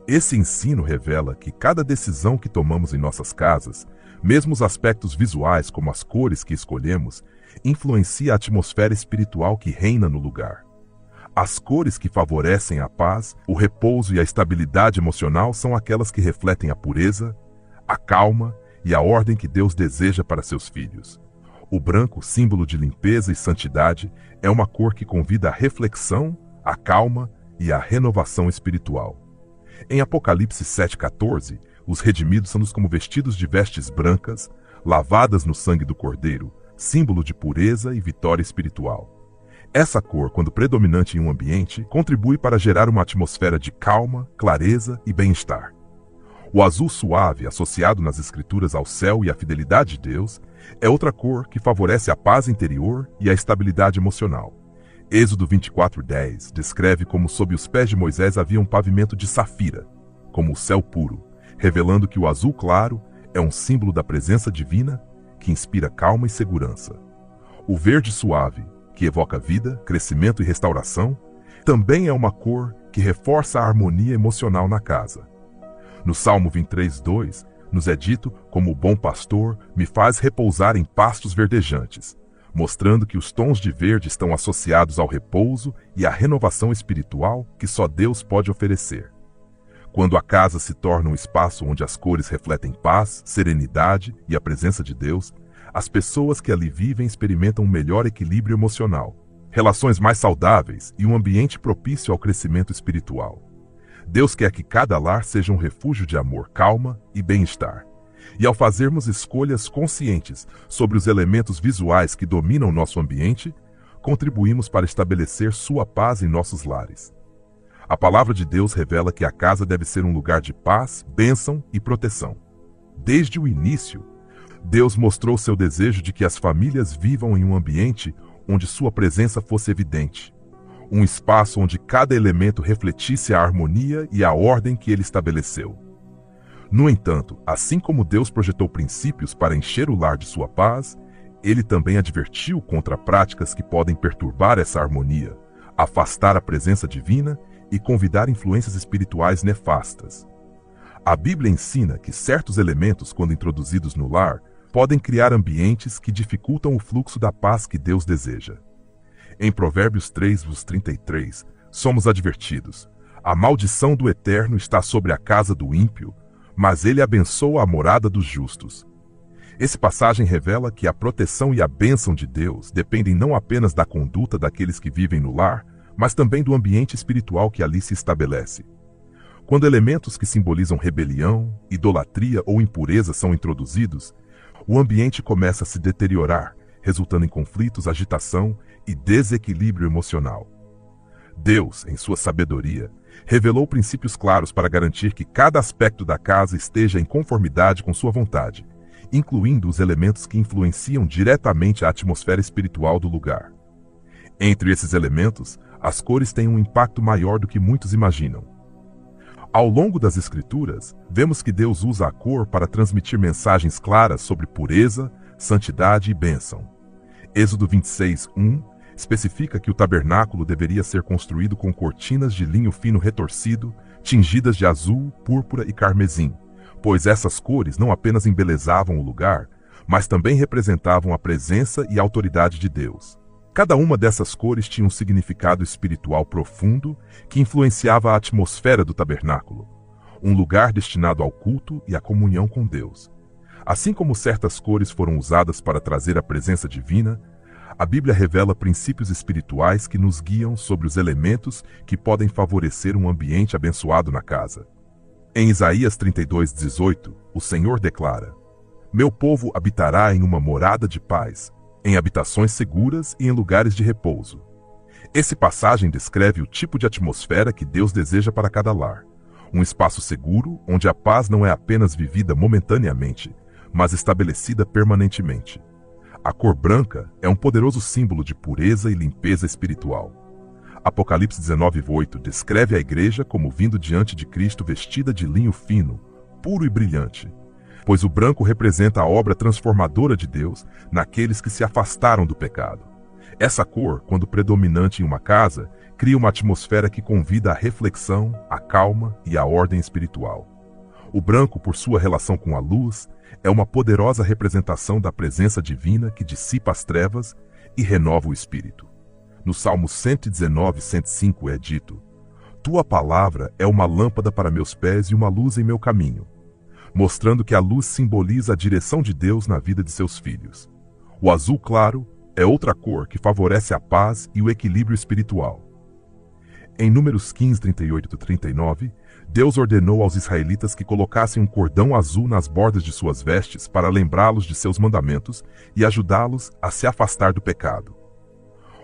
Esse ensino revela que cada decisão que tomamos em nossas casas, mesmo os aspectos visuais como as cores que escolhemos, influencia a atmosfera espiritual que reina no lugar. As cores que favorecem a paz, o repouso e a estabilidade emocional são aquelas que refletem a pureza, a calma e a ordem que Deus deseja para seus filhos. O branco, símbolo de limpeza e santidade, é uma cor que convida à reflexão, à calma e à renovação espiritual. Em Apocalipse 7:14, os redimidos são-nos como vestidos de vestes brancas, lavadas no sangue do Cordeiro, símbolo de pureza e vitória espiritual. Essa cor, quando predominante em um ambiente, contribui para gerar uma atmosfera de calma, clareza e bem-estar. O azul suave, associado nas Escrituras ao céu e à fidelidade de Deus, é outra cor que favorece a paz interior e a estabilidade emocional. Êxodo 24:10 descreve como sob os pés de Moisés havia um pavimento de safira, como o céu puro, revelando que o azul claro é um símbolo da presença divina que inspira calma e segurança. O verde suave, que evoca vida, crescimento e restauração, também é uma cor que reforça a harmonia emocional na casa. No Salmo 23:2, nos é dito: como o bom pastor, me faz repousar em pastos verdejantes, mostrando que os tons de verde estão associados ao repouso e à renovação espiritual que só Deus pode oferecer. Quando a casa se torna um espaço onde as cores refletem paz, serenidade e a presença de Deus, as pessoas que ali vivem experimentam um melhor equilíbrio emocional, relações mais saudáveis e um ambiente propício ao crescimento espiritual. Deus quer que cada lar seja um refúgio de amor, calma e bem-estar. E ao fazermos escolhas conscientes sobre os elementos visuais que dominam nosso ambiente, contribuímos para estabelecer sua paz em nossos lares. A palavra de Deus revela que a casa deve ser um lugar de paz, bênção e proteção. Desde o início, Deus mostrou seu desejo de que as famílias vivam em um ambiente onde sua presença fosse evidente, um espaço onde cada elemento refletisse a harmonia e a ordem que ele estabeleceu. No entanto, assim como Deus projetou princípios para encher o lar de sua paz, ele também advertiu contra práticas que podem perturbar essa harmonia, afastar a presença divina e convidar influências espirituais nefastas. A Bíblia ensina que certos elementos, quando introduzidos no lar, podem criar ambientes que dificultam o fluxo da paz que Deus deseja. Em Provérbios 3:33, somos advertidos: a maldição do Eterno está sobre a casa do ímpio, mas ele abençoa a morada dos justos. Essa passagem revela que a proteção e a bênção de Deus dependem não apenas da conduta daqueles que vivem no lar, mas também do ambiente espiritual que ali se estabelece. Quando elementos que simbolizam rebelião, idolatria ou impureza são introduzidos, o ambiente começa a se deteriorar, resultando em conflitos, agitação e desequilíbrio emocional. Deus, em sua sabedoria, revelou princípios claros para garantir que cada aspecto da casa esteja em conformidade com sua vontade, incluindo os elementos que influenciam diretamente a atmosfera espiritual do lugar. Entre esses elementos, as cores têm um impacto maior do que muitos imaginam. Ao longo das Escrituras, vemos que Deus usa a cor para transmitir mensagens claras sobre pureza, santidade e bênção. Êxodo 26:1 especifica que o tabernáculo deveria ser construído com cortinas de linho fino retorcido, tingidas de azul, púrpura e carmesim, pois essas cores não apenas embelezavam o lugar, mas também representavam a presença e a autoridade de Deus. Cada uma dessas cores tinha um significado espiritual profundo que influenciava a atmosfera do tabernáculo, um lugar destinado ao culto e à comunhão com Deus. Assim como certas cores foram usadas para trazer a presença divina, a Bíblia revela princípios espirituais que nos guiam sobre os elementos que podem favorecer um ambiente abençoado na casa. Em Isaías 32:18, o Senhor declara: meu povo habitará em uma morada de paz, em habitações seguras e em lugares de repouso. Essa passagem descreve o tipo de atmosfera que Deus deseja para cada lar. Um espaço seguro onde a paz não é apenas vivida momentaneamente, mas estabelecida permanentemente. A cor branca é um poderoso símbolo de pureza e limpeza espiritual. Apocalipse 19:8 descreve a igreja como vindo diante de Cristo vestida de linho fino, puro e brilhante, pois o branco representa a obra transformadora de Deus naqueles que se afastaram do pecado. Essa cor, quando predominante em uma casa, cria uma atmosfera que convida à reflexão, à calma e à ordem espiritual. O branco, por sua relação com a luz, é uma poderosa representação da presença divina que dissipa as trevas e renova o espírito. No Salmo 119:105 é dito: tua palavra é uma lâmpada para meus pés e uma luz em meu caminho, mostrando que a luz simboliza a direção de Deus na vida de seus filhos. O azul claro é outra cor que favorece a paz e o equilíbrio espiritual. Em Números 15:38-39, Deus ordenou aos israelitas que colocassem um cordão azul nas bordas de suas vestes para lembrá-los de seus mandamentos e ajudá-los a se afastar do pecado.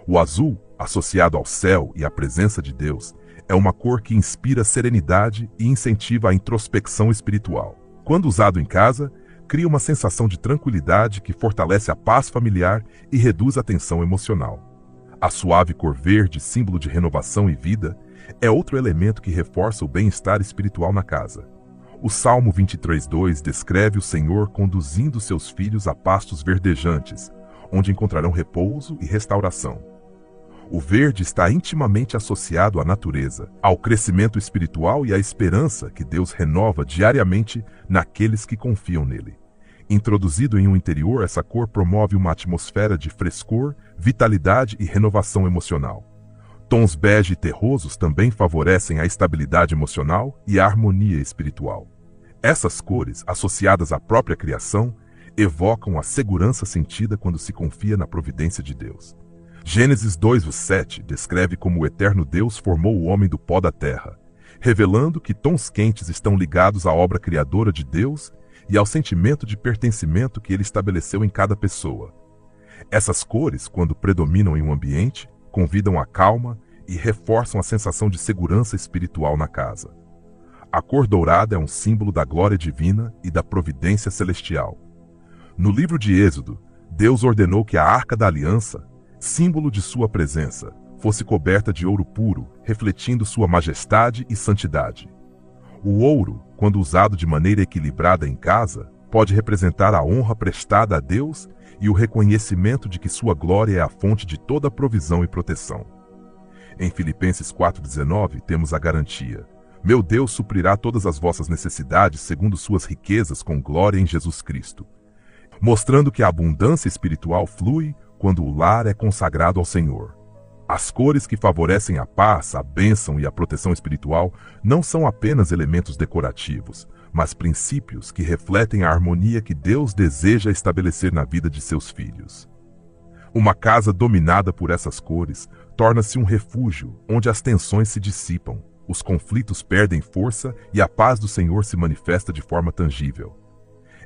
O azul, associado ao céu e à presença de Deus, é uma cor que inspira serenidade e incentiva a introspecção espiritual. Quando usado em casa, cria uma sensação de tranquilidade que fortalece a paz familiar e reduz a tensão emocional. A suave cor verde, símbolo de renovação e vida, é outro elemento que reforça o bem-estar espiritual na casa. O Salmo 23:2 descreve o Senhor conduzindo seus filhos a pastos verdejantes, onde encontrarão repouso e restauração. O verde está intimamente associado à natureza, ao crescimento espiritual e à esperança que Deus renova diariamente naqueles que confiam nele. Introduzido em um interior, essa cor promove uma atmosfera de frescor, vitalidade e renovação emocional. Tons bege e terrosos também favorecem a estabilidade emocional e a harmonia espiritual. Essas cores, associadas à própria criação, evocam a segurança sentida quando se confia na providência de Deus. Gênesis 2:7 descreve como o eterno Deus formou o homem do pó da terra, revelando que tons quentes estão ligados à obra criadora de Deus e ao sentimento de pertencimento que ele estabeleceu em cada pessoa. Essas cores, quando predominam em um ambiente, convidam a calma e reforçam a sensação de segurança espiritual na casa. A cor dourada é um símbolo da glória divina e da providência celestial. No livro de Êxodo, Deus ordenou que a Arca da Aliança, símbolo de sua presença, fosse coberta de ouro puro, refletindo sua majestade e santidade. O ouro, quando usado de maneira equilibrada em casa, pode representar a honra prestada a Deus e o reconhecimento de que sua glória é a fonte de toda provisão e proteção. Em Filipenses 4:19 temos a garantia: meu Deus suprirá todas as vossas necessidades segundo suas riquezas com glória em Jesus Cristo, mostrando que a abundância espiritual flui quando o lar é consagrado ao Senhor. As cores que favorecem a paz, a bênção e a proteção espiritual não são apenas elementos decorativos, mas princípios que refletem a harmonia que Deus deseja estabelecer na vida de seus filhos. Uma casa dominada por essas cores torna-se um refúgio onde as tensões se dissipam, os conflitos perdem força e a paz do Senhor se manifesta de forma tangível.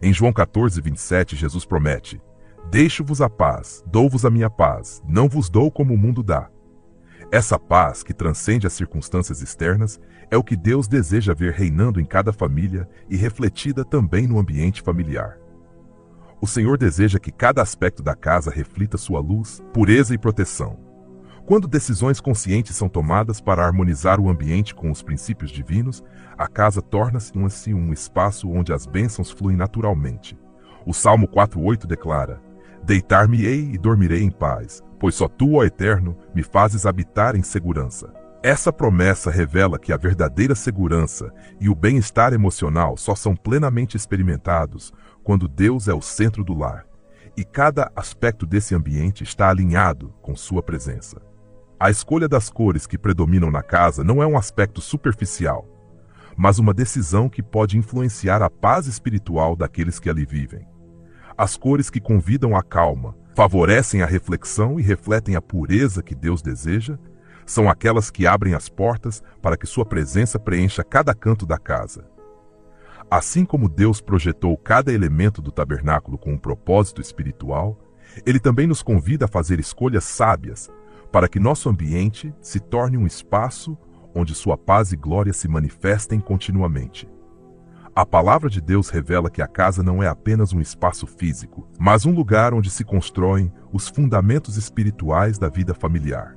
Em João 14:27, Jesus promete: deixo-vos a paz, dou-vos a minha paz, não vos dou como o mundo dá. Essa paz, que transcende as circunstâncias externas, é o que Deus deseja ver reinando em cada família e refletida também no ambiente familiar. O Senhor deseja que cada aspecto da casa reflita sua luz, pureza e proteção. Quando decisões conscientes são tomadas para harmonizar o ambiente com os princípios divinos, a casa torna-se um espaço onde as bênçãos fluem naturalmente. O Salmo 4:8 declara: deitar-me-ei e dormirei em paz, pois só tu, ó Eterno, me fazes habitar em segurança. Essa promessa revela que a verdadeira segurança e o bem-estar emocional só são plenamente experimentados quando Deus é o centro do lar, e cada aspecto desse ambiente está alinhado com sua presença. A escolha das cores que predominam na casa não é um aspecto superficial, mas uma decisão que pode influenciar a paz espiritual daqueles que ali vivem. As cores que convidam à calma, favorecem a reflexão e refletem a pureza que Deus deseja, são aquelas que abrem as portas para que sua presença preencha cada canto da casa. Assim como Deus projetou cada elemento do tabernáculo com um propósito espiritual, Ele também nos convida a fazer escolhas sábias para que nosso ambiente se torne um espaço onde sua paz e glória se manifestem continuamente. A palavra de Deus revela que a casa não é apenas um espaço físico, mas um lugar onde se constroem os fundamentos espirituais da vida familiar.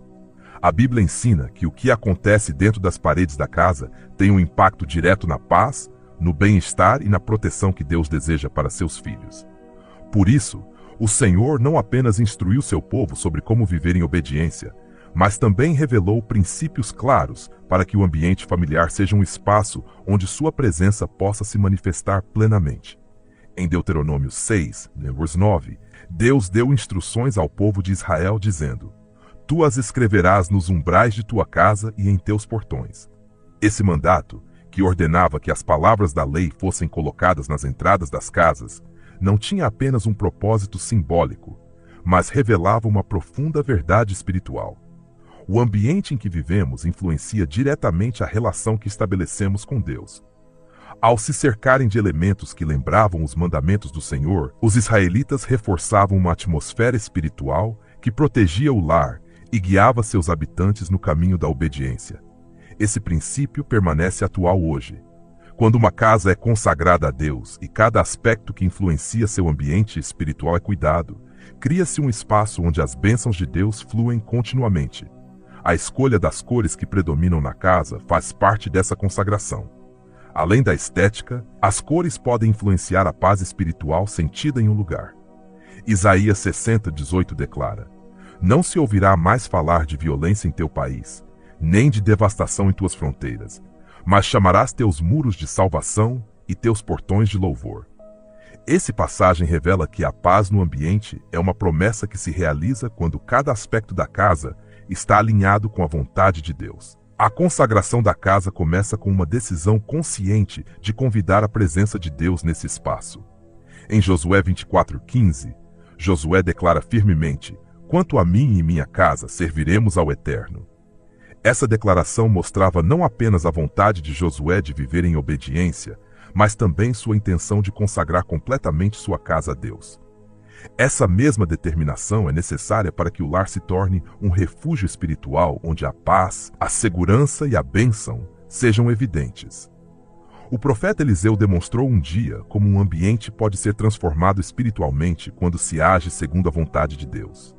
A Bíblia ensina que o que acontece dentro das paredes da casa tem um impacto direto na paz, no bem-estar e na proteção que Deus deseja para seus filhos. Por isso, o Senhor não apenas instruiu seu povo sobre como viver em obediência, mas também revelou princípios claros para que o ambiente familiar seja um espaço onde sua presença possa se manifestar plenamente. Em Deuteronômio 6, Números 9, Deus deu instruções ao povo de Israel dizendo: tu as escreverás nos umbrais de tua casa e em teus portões. Esse mandato, que ordenava que as palavras da lei fossem colocadas nas entradas das casas, não tinha apenas um propósito simbólico, mas revelava uma profunda verdade espiritual. O ambiente em que vivemos influencia diretamente a relação que estabelecemos com Deus. Ao se cercarem de elementos que lembravam os mandamentos do Senhor, os israelitas reforçavam uma atmosfera espiritual que protegia o lar e guiava seus habitantes no caminho da obediência. Esse princípio permanece atual hoje. Quando uma casa é consagrada a Deus e cada aspecto que influencia seu ambiente espiritual é cuidado, cria-se um espaço onde as bênçãos de Deus fluem continuamente. A escolha das cores que predominam na casa faz parte dessa consagração. Além da estética, as cores podem influenciar a paz espiritual sentida em um lugar. Isaías 60:18 declara: não se ouvirá mais falar de violência em teu país, nem de devastação em tuas fronteiras, mas chamarás teus muros de salvação e teus portões de louvor. Essa passagem revela que a paz no ambiente é uma promessa que se realiza quando cada aspecto da casa está alinhado com a vontade de Deus. A consagração da casa começa com uma decisão consciente de convidar a presença de Deus nesse espaço. Em Josué 24:15, Josué declara firmemente: "Quanto a mim e minha casa, serviremos ao Eterno." Essa declaração mostrava não apenas a vontade de Josué de viver em obediência, mas também sua intenção de consagrar completamente sua casa a Deus. Essa mesma determinação é necessária para que o lar se torne um refúgio espiritual onde a paz, a segurança e a bênção sejam evidentes. O profeta Eliseu demonstrou um dia como um ambiente pode ser transformado espiritualmente quando se age segundo a vontade de Deus.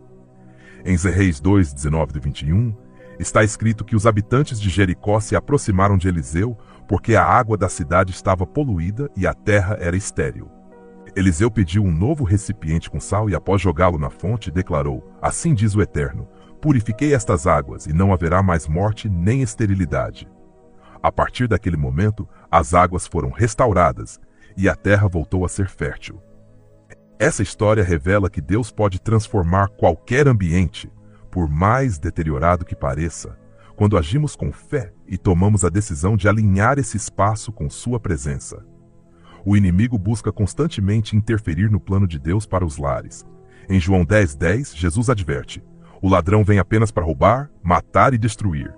Em Reis 2, 19-21, está escrito que os habitantes de Jericó se aproximaram de Eliseu porque a água da cidade estava poluída e a terra era estéril. Eliseu pediu um novo recipiente com sal e, após jogá-lo na fonte, declarou: "Assim diz o Eterno, purifiquei estas águas e não haverá mais morte nem esterilidade." A partir daquele momento, as águas foram restauradas e a terra voltou a ser fértil. Essa história revela que Deus pode transformar qualquer ambiente, por mais deteriorado que pareça, quando agimos com fé e tomamos a decisão de alinhar esse espaço com sua presença. O inimigo busca constantemente interferir no plano de Deus para os lares. Em João 10:10, Jesus adverte: "O ladrão vem apenas para roubar, matar e destruir."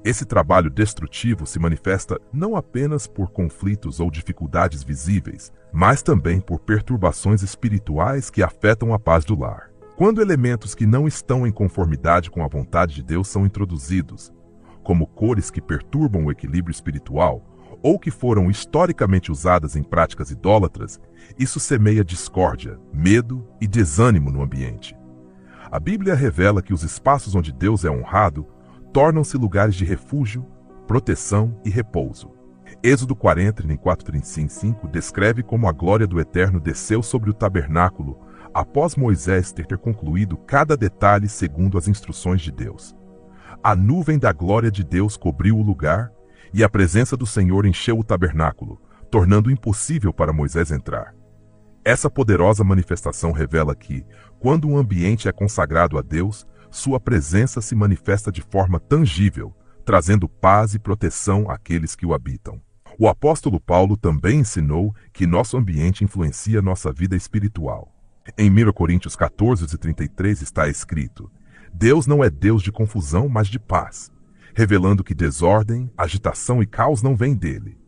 Esse trabalho destrutivo se manifesta não apenas por conflitos ou dificuldades visíveis, mas também por perturbações espirituais que afetam a paz do lar. Quando elementos que não estão em conformidade com a vontade de Deus são introduzidos, como cores que perturbam o equilíbrio espiritual, ou que foram historicamente usadas em práticas idólatras, isso semeia discórdia, medo e desânimo no ambiente. A Bíblia revela que os espaços onde Deus é honrado tornam-se lugares de refúgio, proteção e repouso. Êxodo 40:4-5 descreve como a glória do Eterno desceu sobre o tabernáculo após Moisés ter concluído cada detalhe segundo as instruções de Deus. A nuvem da glória de Deus cobriu o lugar e a presença do Senhor encheu o tabernáculo, tornando impossível para Moisés entrar. Essa poderosa manifestação revela que, quando um ambiente é consagrado a Deus, sua presença se manifesta de forma tangível, trazendo paz e proteção àqueles que o habitam. O apóstolo Paulo também ensinou que nosso ambiente influencia nossa vida espiritual. Em 1 Coríntios 14:33 está escrito: "Deus não é Deus de confusão, mas de paz", revelando que desordem, agitação e caos não vêm dele.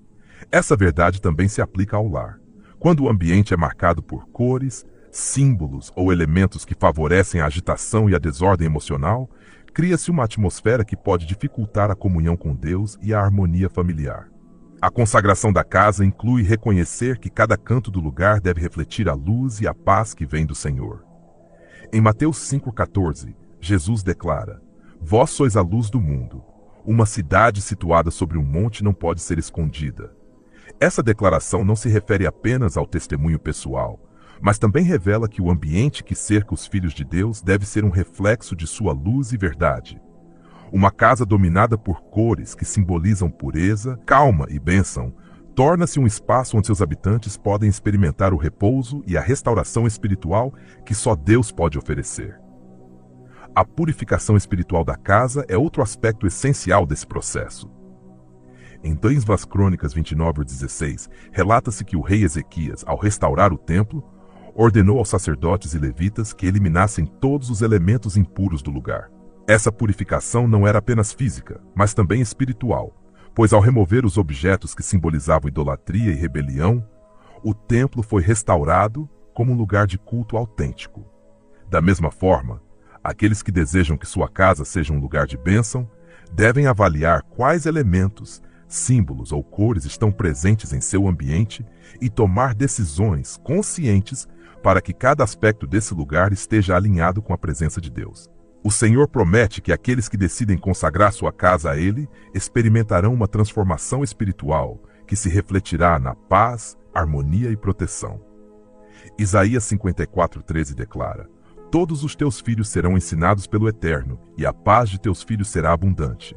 Essa verdade também se aplica ao lar. Quando o ambiente é marcado por cores, símbolos ou elementos que favorecem a agitação e a desordem emocional, cria-se uma atmosfera que pode dificultar a comunhão com Deus e a harmonia familiar. A consagração da casa inclui reconhecer que cada canto do lugar deve refletir a luz e a paz que vem do Senhor. Em Mateus 5,14, Jesus declara: "Vós sois a luz do mundo. Uma cidade situada sobre um monte não pode ser escondida." Essa declaração não se refere apenas ao testemunho pessoal, mas também revela que o ambiente que cerca os filhos de Deus deve ser um reflexo de sua luz e verdade. Uma casa dominada por cores que simbolizam pureza, calma e bênção, torna-se um espaço onde seus habitantes podem experimentar o repouso e a restauração espiritual que só Deus pode oferecer. A purificação espiritual da casa é outro aspecto essencial desse processo. Em 2 Crônicas 29:16, relata-se que o rei Ezequias, ao restaurar o templo, ordenou aos sacerdotes e levitas que eliminassem todos os elementos impuros do lugar. Essa purificação não era apenas física, mas também espiritual, pois ao remover os objetos que simbolizavam idolatria e rebelião, o templo foi restaurado como um lugar de culto autêntico. Da mesma forma, aqueles que desejam que sua casa seja um lugar de bênção devem avaliar quais elementos, símbolos ou cores estão presentes em seu ambiente e tomar decisões conscientes para que cada aspecto desse lugar esteja alinhado com a presença de Deus. O Senhor promete que aqueles que decidem consagrar sua casa a Ele experimentarão uma transformação espiritual que se refletirá na paz, harmonia e proteção. Isaías 54:13 declara: todos os teus filhos serão ensinados pelo Eterno, e a paz de teus filhos será abundante.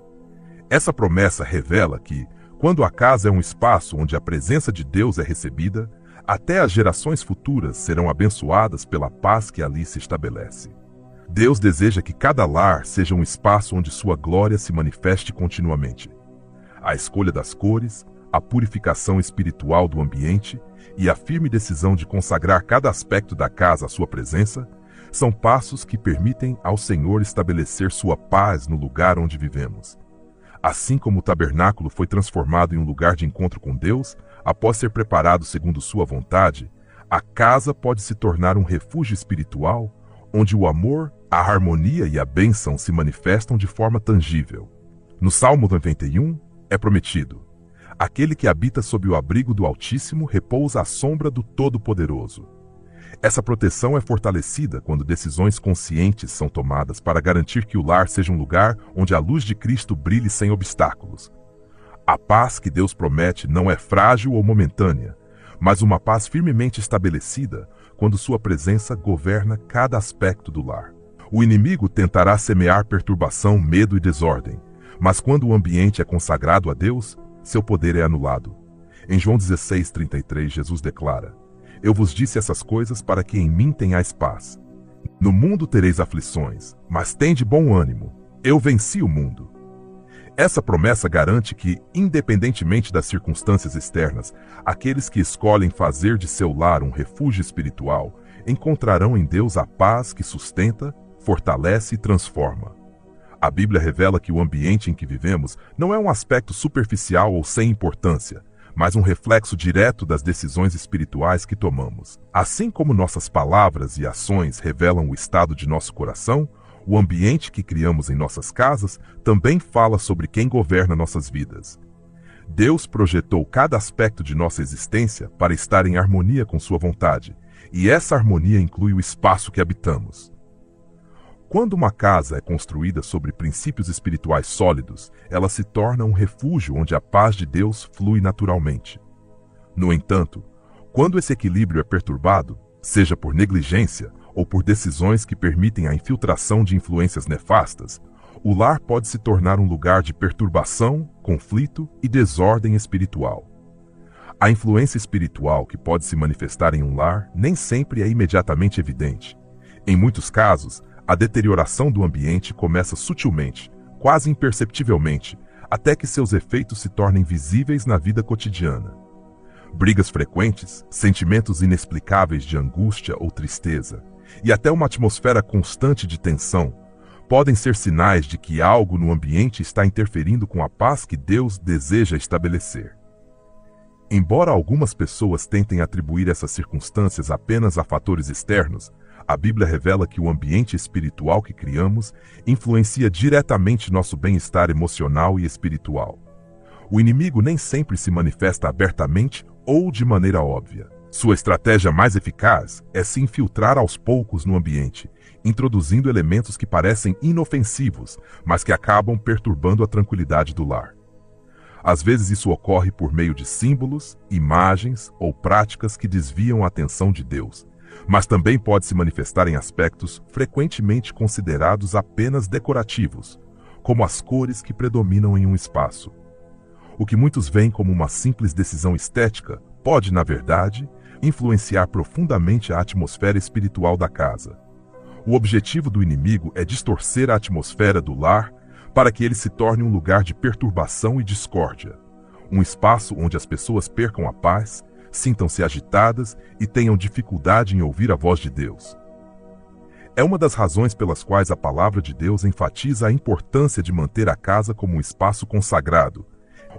Essa promessa revela que, quando a casa é um espaço onde a presença de Deus é recebida, até as gerações futuras serão abençoadas pela paz que ali se estabelece. Deus deseja que cada lar seja um espaço onde sua glória se manifeste continuamente. A escolha das cores, a purificação espiritual do ambiente e a firme decisão de consagrar cada aspecto da casa à sua presença são passos que permitem ao Senhor estabelecer sua paz no lugar onde vivemos. Assim como o tabernáculo foi transformado em um lugar de encontro com Deus, após ser preparado segundo sua vontade, a casa pode se tornar um refúgio espiritual, onde o amor, a harmonia e a bênção se manifestam de forma tangível. No Salmo 91, é prometido: aquele que habita sob o abrigo do Altíssimo repousa à sombra do Todo-Poderoso. Essa proteção é fortalecida quando decisões conscientes são tomadas para garantir que o lar seja um lugar onde a luz de Cristo brilhe sem obstáculos. A paz que Deus promete não é frágil ou momentânea, mas uma paz firmemente estabelecida quando sua presença governa cada aspecto do lar. O inimigo tentará semear perturbação, medo e desordem, mas quando o ambiente é consagrado a Deus, seu poder é anulado. Em João 16:33, Jesus declara: eu vos disse essas coisas para que em mim tenhais paz. No mundo tereis aflições, mas tende bom ânimo. Eu venci o mundo. Essa promessa garante que, independentemente das circunstâncias externas, aqueles que escolhem fazer de seu lar um refúgio espiritual encontrarão em Deus a paz que sustenta, fortalece e transforma. A Bíblia revela que o ambiente em que vivemos não é um aspecto superficial ou sem importância, mas um reflexo direto das decisões espirituais que tomamos. Assim como nossas palavras e ações revelam o estado de nosso coração, o ambiente que criamos em nossas casas também fala sobre quem governa nossas vidas. Deus projetou cada aspecto de nossa existência para estar em harmonia com sua vontade, e essa harmonia inclui o espaço que habitamos. Quando uma casa é construída sobre princípios espirituais sólidos, ela se torna um refúgio onde a paz de Deus flui naturalmente. No entanto, quando esse equilíbrio é perturbado, seja por negligência ou por decisões que permitem a infiltração de influências nefastas, o lar pode se tornar um lugar de perturbação, conflito e desordem espiritual. A influência espiritual que pode se manifestar em um lar nem sempre é imediatamente evidente. Em muitos casos, a deterioração do ambiente começa sutilmente, quase imperceptivelmente, até que seus efeitos se tornem visíveis na vida cotidiana. Brigas frequentes, sentimentos inexplicáveis de angústia ou tristeza, e até uma atmosfera constante de tensão, podem ser sinais de que algo no ambiente está interferindo com a paz que Deus deseja estabelecer. Embora algumas pessoas tentem atribuir essas circunstâncias apenas a fatores externos, a Bíblia revela que o ambiente espiritual que criamos influencia diretamente nosso bem-estar emocional e espiritual. O inimigo nem sempre se manifesta abertamente ou de maneira óbvia. Sua estratégia mais eficaz é se infiltrar aos poucos no ambiente, introduzindo elementos que parecem inofensivos, mas que acabam perturbando a tranquilidade do lar. Às vezes isso ocorre por meio de símbolos, imagens ou práticas que desviam a atenção de Deus, mas também pode se manifestar em aspectos frequentemente considerados apenas decorativos, como as cores que predominam em um espaço. O que muitos veem como uma simples decisão estética pode, na verdade, influenciar profundamente a atmosfera espiritual da casa. O objetivo do inimigo é distorcer a atmosfera do lar para que ele se torne um lugar de perturbação e discórdia, um espaço onde as pessoas percam a paz, sintam-se agitadas e tenham dificuldade em ouvir a voz de Deus. É uma das razões pelas quais a palavra de Deus enfatiza a importância de manter a casa como um espaço consagrado,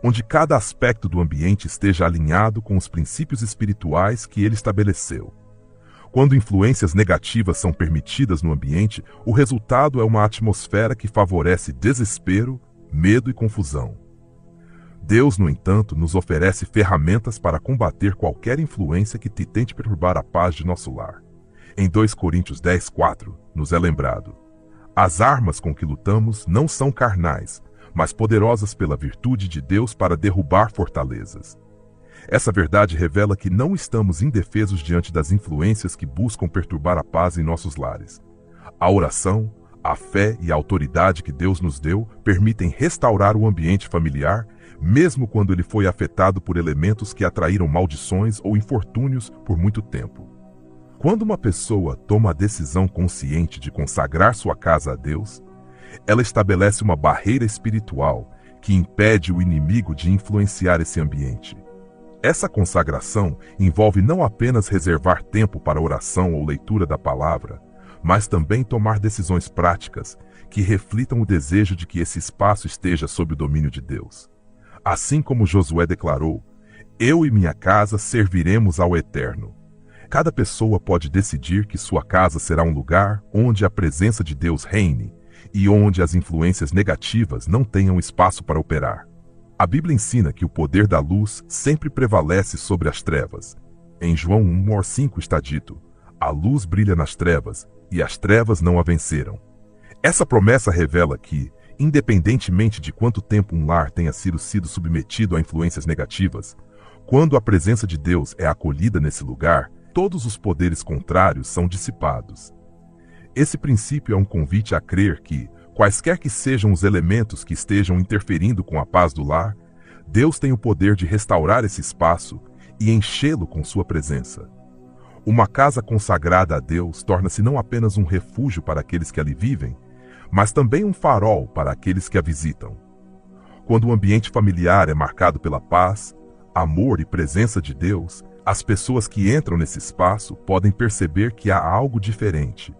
onde cada aspecto do ambiente esteja alinhado com os princípios espirituais que ele estabeleceu. Quando influências negativas são permitidas no ambiente, o resultado é uma atmosfera que favorece desespero, medo e confusão. Deus, no entanto, nos oferece ferramentas para combater qualquer influência que tente perturbar a paz de nosso lar. Em 2 Coríntios 10:4, nos é lembrado: as armas com que lutamos não são carnais, mas poderosas pela virtude de Deus para derrubar fortalezas. Essa verdade revela que não estamos indefesos diante das influências que buscam perturbar a paz em nossos lares. A oração, a fé e a autoridade que Deus nos deu permitem restaurar o ambiente familiar, mesmo quando ele foi afetado por elementos que atraíram maldições ou infortúnios por muito tempo. Quando uma pessoa toma a decisão consciente de consagrar sua casa a Deus, ela estabelece uma barreira espiritual que impede o inimigo de influenciar esse ambiente. Essa consagração envolve não apenas reservar tempo para oração ou leitura da palavra, mas também tomar decisões práticas que reflitam o desejo de que esse espaço esteja sob o domínio de Deus. Assim como Josué declarou: "Eu e minha casa serviremos ao Eterno." Cada pessoa pode decidir que sua casa será um lugar onde a presença de Deus reine e onde as influências negativas não tenham espaço para operar. A Bíblia ensina que o poder da luz sempre prevalece sobre as trevas. Em João 1:5 está dito: "A luz brilha nas trevas, e as trevas não a venceram." Essa promessa revela que, independentemente de quanto tempo um lar tenha sido submetido a influências negativas, quando a presença de Deus é acolhida nesse lugar, todos os poderes contrários são dissipados. Esse princípio é um convite a crer que, quaisquer que sejam os elementos que estejam interferindo com a paz do lar, Deus tem o poder de restaurar esse espaço e enchê-lo com sua presença. Uma casa consagrada a Deus torna-se não apenas um refúgio para aqueles que ali vivem, mas também um farol para aqueles que a visitam. Quando o ambiente familiar é marcado pela paz, amor e presença de Deus, as pessoas que entram nesse espaço podem perceber que há algo diferente,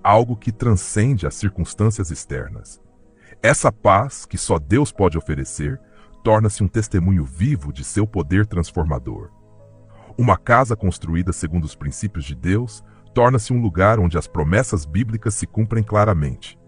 algo que transcende as circunstâncias externas. Essa paz, que só Deus pode oferecer, torna-se um testemunho vivo de seu poder transformador. Uma casa construída segundo os princípios de Deus torna-se um lugar onde as promessas bíblicas se cumprem claramente.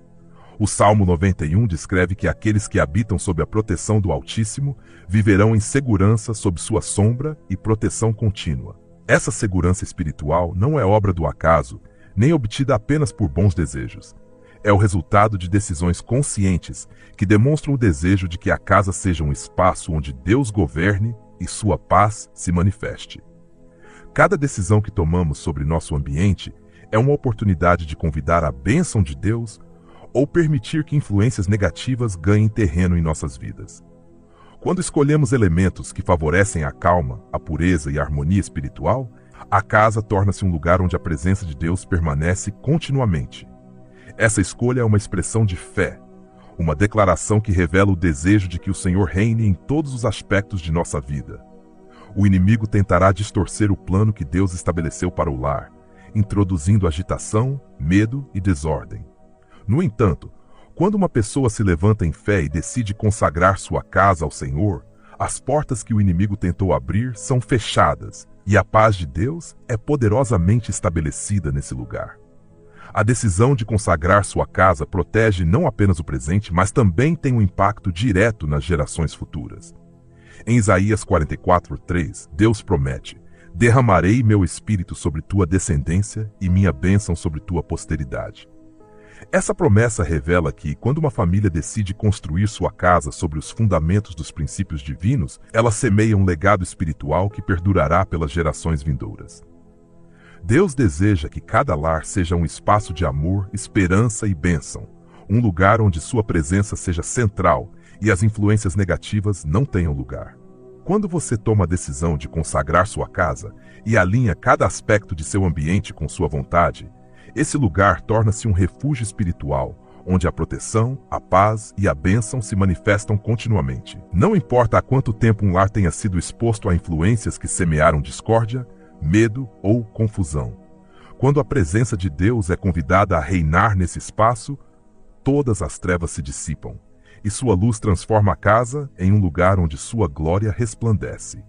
O Salmo 91 descreve que aqueles que habitam sob a proteção do Altíssimo viverão em segurança sob sua sombra e proteção contínua. Essa segurança espiritual não é obra do acaso, nem obtida apenas por bons desejos. É o resultado de decisões conscientes que demonstram o desejo de que a casa seja um espaço onde Deus governe e sua paz se manifeste. Cada decisão que tomamos sobre nosso ambiente é uma oportunidade de convidar a bênção de Deus ou permitir que influências negativas ganhem terreno em nossas vidas. Quando escolhemos elementos que favorecem a calma, a pureza e a harmonia espiritual, a casa torna-se um lugar onde a presença de Deus permanece continuamente. Essa escolha é uma expressão de fé, uma declaração que revela o desejo de que o Senhor reine em todos os aspectos de nossa vida. O inimigo tentará distorcer o plano que Deus estabeleceu para o lar, introduzindo agitação, medo e desordem. No entanto, quando uma pessoa se levanta em fé e decide consagrar sua casa ao Senhor, as portas que o inimigo tentou abrir são fechadas e a paz de Deus é poderosamente estabelecida nesse lugar. A decisão de consagrar sua casa protege não apenas o presente, mas também tem um impacto direto nas gerações futuras. Em Isaías 44:3, Deus promete: "Derramarei meu espírito sobre tua descendência e minha bênção sobre tua posteridade." Essa promessa revela que, quando uma família decide construir sua casa sobre os fundamentos dos princípios divinos, ela semeia um legado espiritual que perdurará pelas gerações vindouras. Deus deseja que cada lar seja um espaço de amor, esperança e bênção, um lugar onde sua presença seja central e as influências negativas não tenham lugar. Quando você toma a decisão de consagrar sua casa e alinha cada aspecto de seu ambiente com sua vontade, esse lugar torna-se um refúgio espiritual, onde a proteção, a paz e a bênção se manifestam continuamente. Não importa há quanto tempo um lar tenha sido exposto a influências que semearam discórdia, medo ou confusão. Quando a presença de Deus é convidada a reinar nesse espaço, todas as trevas se dissipam, e sua luz transforma a casa em um lugar onde sua glória resplandece.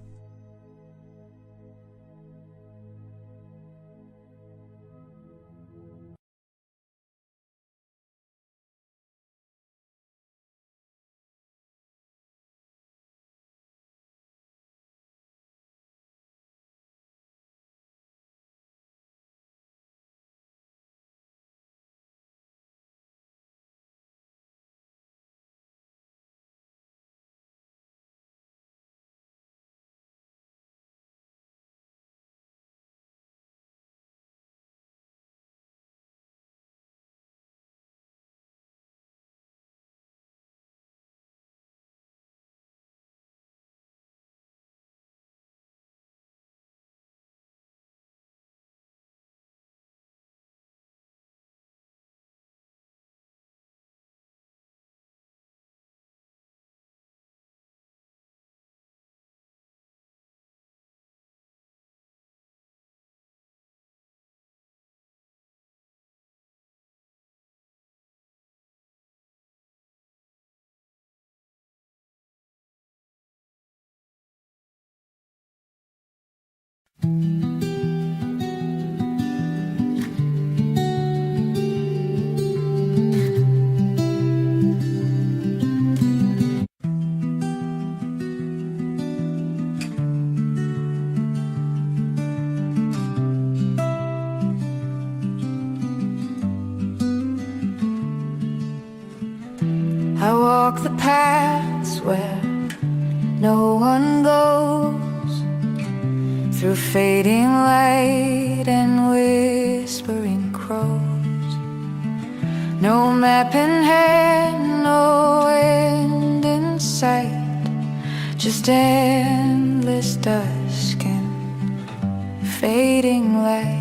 I walk the paths where no one goes, through fading light and whispering crows. No map in hand, no end in sight, just endless dusk and fading light.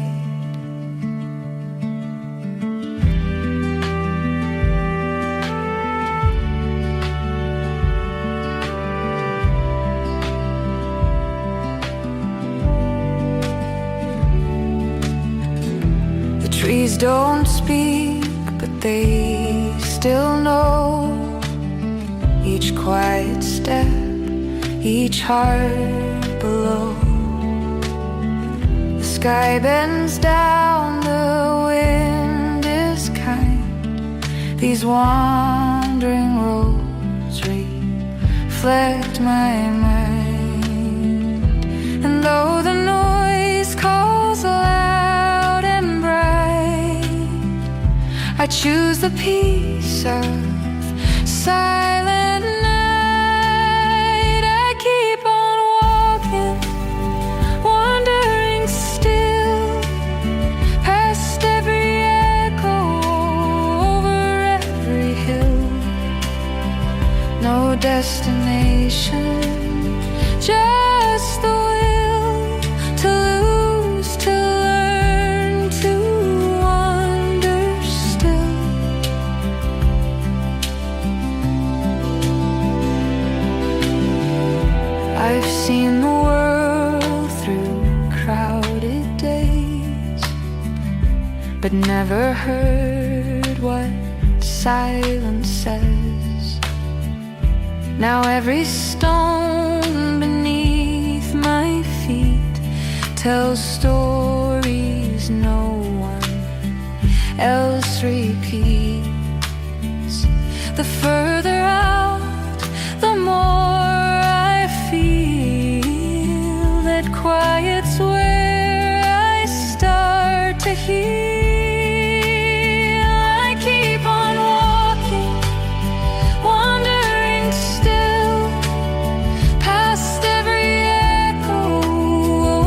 Trees don't speak, but they still know each quiet step, each heart below. The sky bends down, the wind is kind. These wandering roads reflect my mind. And though the noise calls loud and bright, I choose the peace of silent night. I keep on walking, wandering still, past every echo, over every hill. No destination, just the will to lose, to learn, to wander still. I've seen the world through crowded days, but never heard what silence says. Now every stone beneath my feet tells stories no one else repeats. The further out, the more I feel that quiet's where I start to heal. I keep on walking, wandering still, past every echo,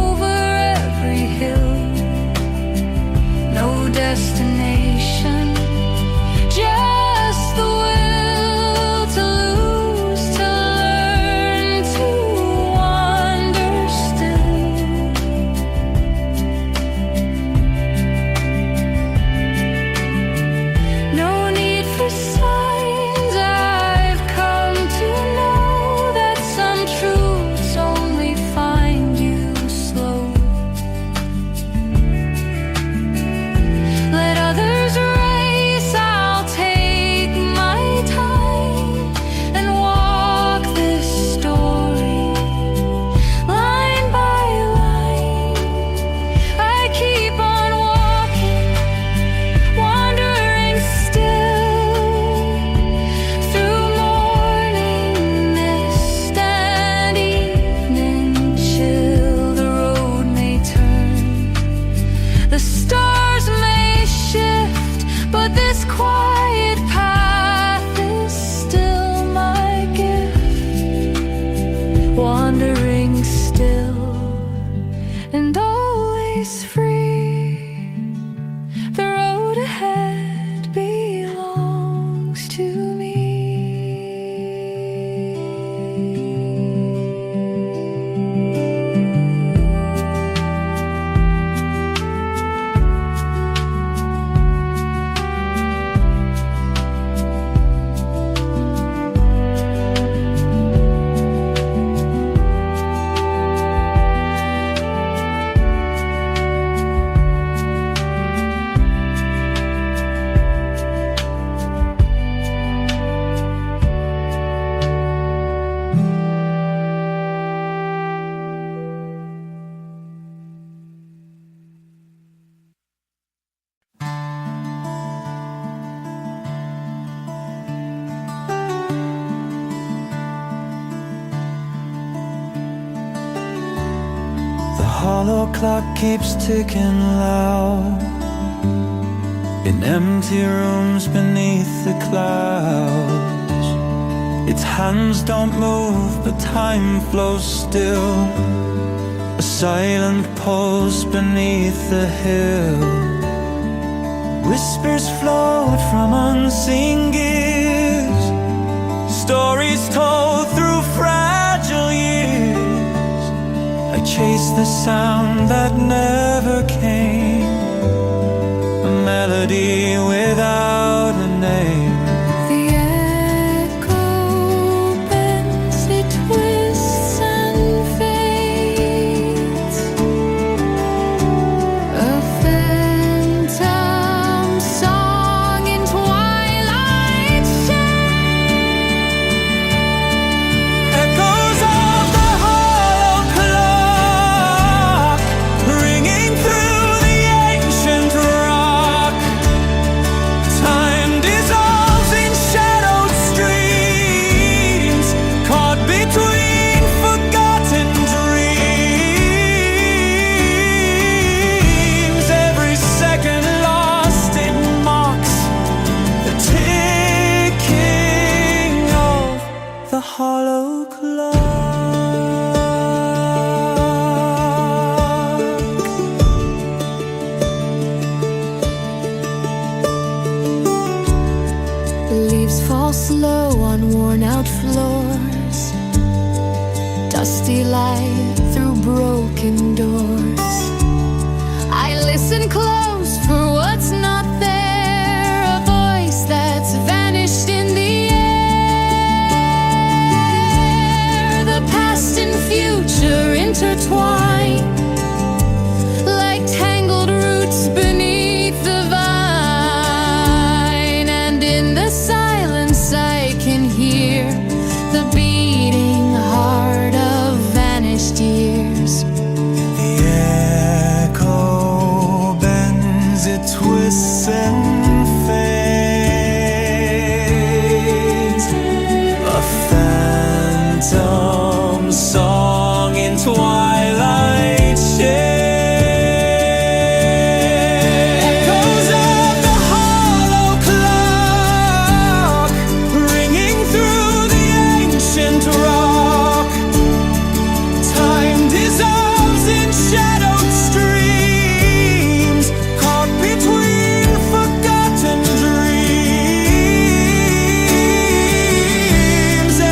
over every hill. No destination, just the will to lose, to learn, to wander still. hollow clock keeps ticking loud in empty rooms beneath the clouds. Its hands don't move, but time flows still. A silent pulse beneath the hill. Whispers float from unseen gears, stories told through fragile years. I chase the sound that never came, a melody without a name. The echo bends, it twists and fades. A phantom song in twilight shades. Echoes of the hollow clock ringing through the ancient rock. Time dissolves in shadowed streams, caught between forgotten dreams. Every second lost, it mocks the ticking of the hollow clock. The leaves fall slow on worn-out floors, dusty light through broken doors. I listen close for what's not there, a voice that's vanished in the air. The past and future intertwine like tangled roots beneath the vine, and in the silence I can hear the beating heart of vanished years. The echo bends, it twists and fades. A phantom song in twilight shades. Echoes of the hollow clock ringing through the ancient rock. Time dissolves in shadowed streams, caught between forgotten dreams.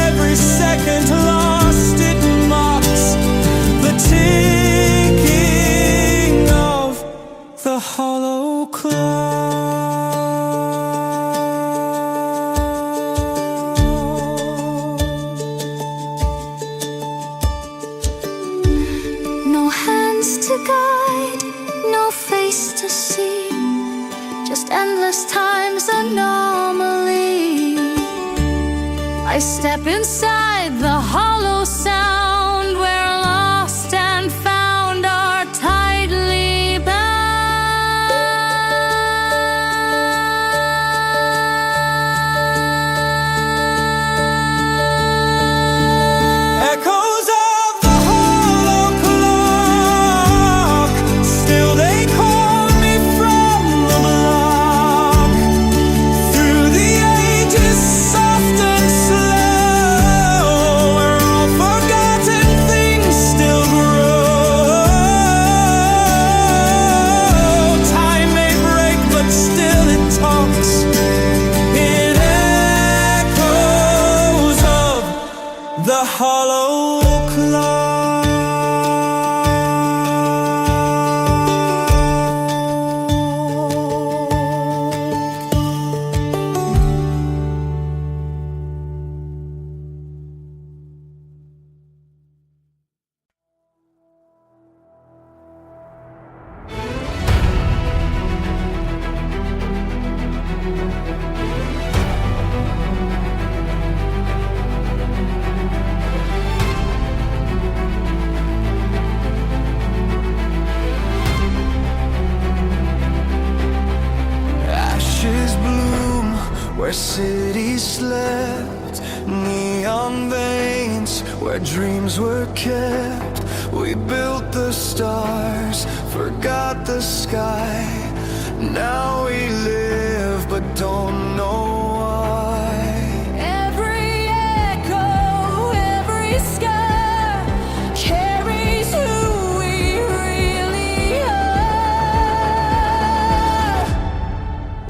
Every second lost, it mocks the ticking of the hollow clock. No hands to guide, no face to see, just endless time's anomaly. I step inside the hollow sound where lost and found are tightly bound. Echoes of the hollow clock, still they call me from the block. Through the ages, soft and slow, where all forgotten things still grow. Time may break, but still it talks. It echoes of the hollow where cities slept, neon veins where dreams were kept, We built the stars, forgot the sky. Now we live but don't know why. Every echo, every scar carries who we really are.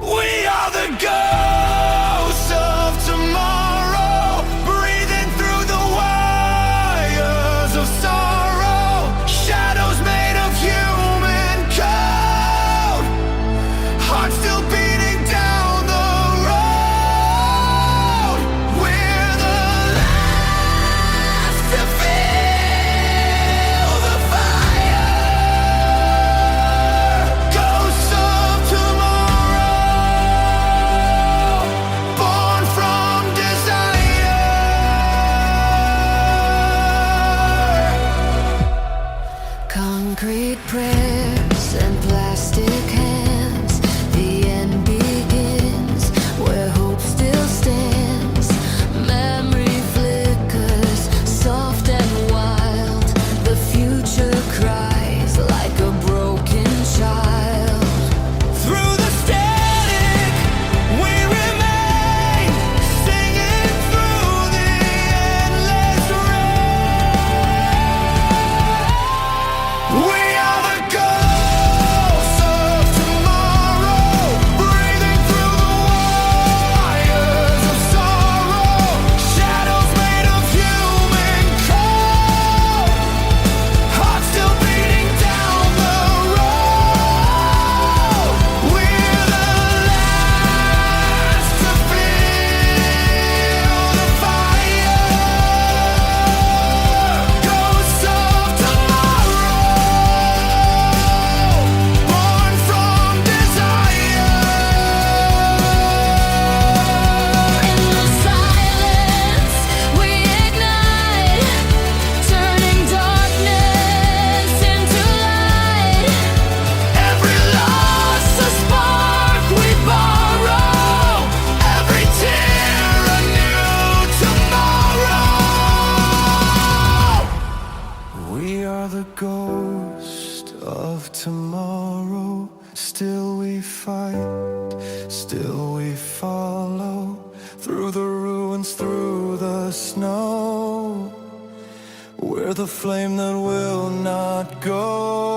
We are the ghosts of tomorrow, breathing through the wires of sorrow. Shadows made of human code, hearts still beating down the road. We're the last to feel the fire. Ghosts of tomorrow, born from desire. Concrete prayers and plastic hands. The end begins where hope still stands. Memory flickers, soft and wild. The future cries like a broken child. Through the static, we remain, singing through the endless rain. We are the ghosts of tomorrow, breathing through the wires of sorrow. Shadows made of human code, hearts still beating down the road. We're the last to feel the fire. Ghosts of tomorrow, born from desire. In the silence, we ignite, turning darkness into light. Every loss a spark we borrow, every tear a new tomorrow. We are the ghost of tomorrow. Still we fight, still we follow, through the ruins, through the snow. We're the flame that will not go.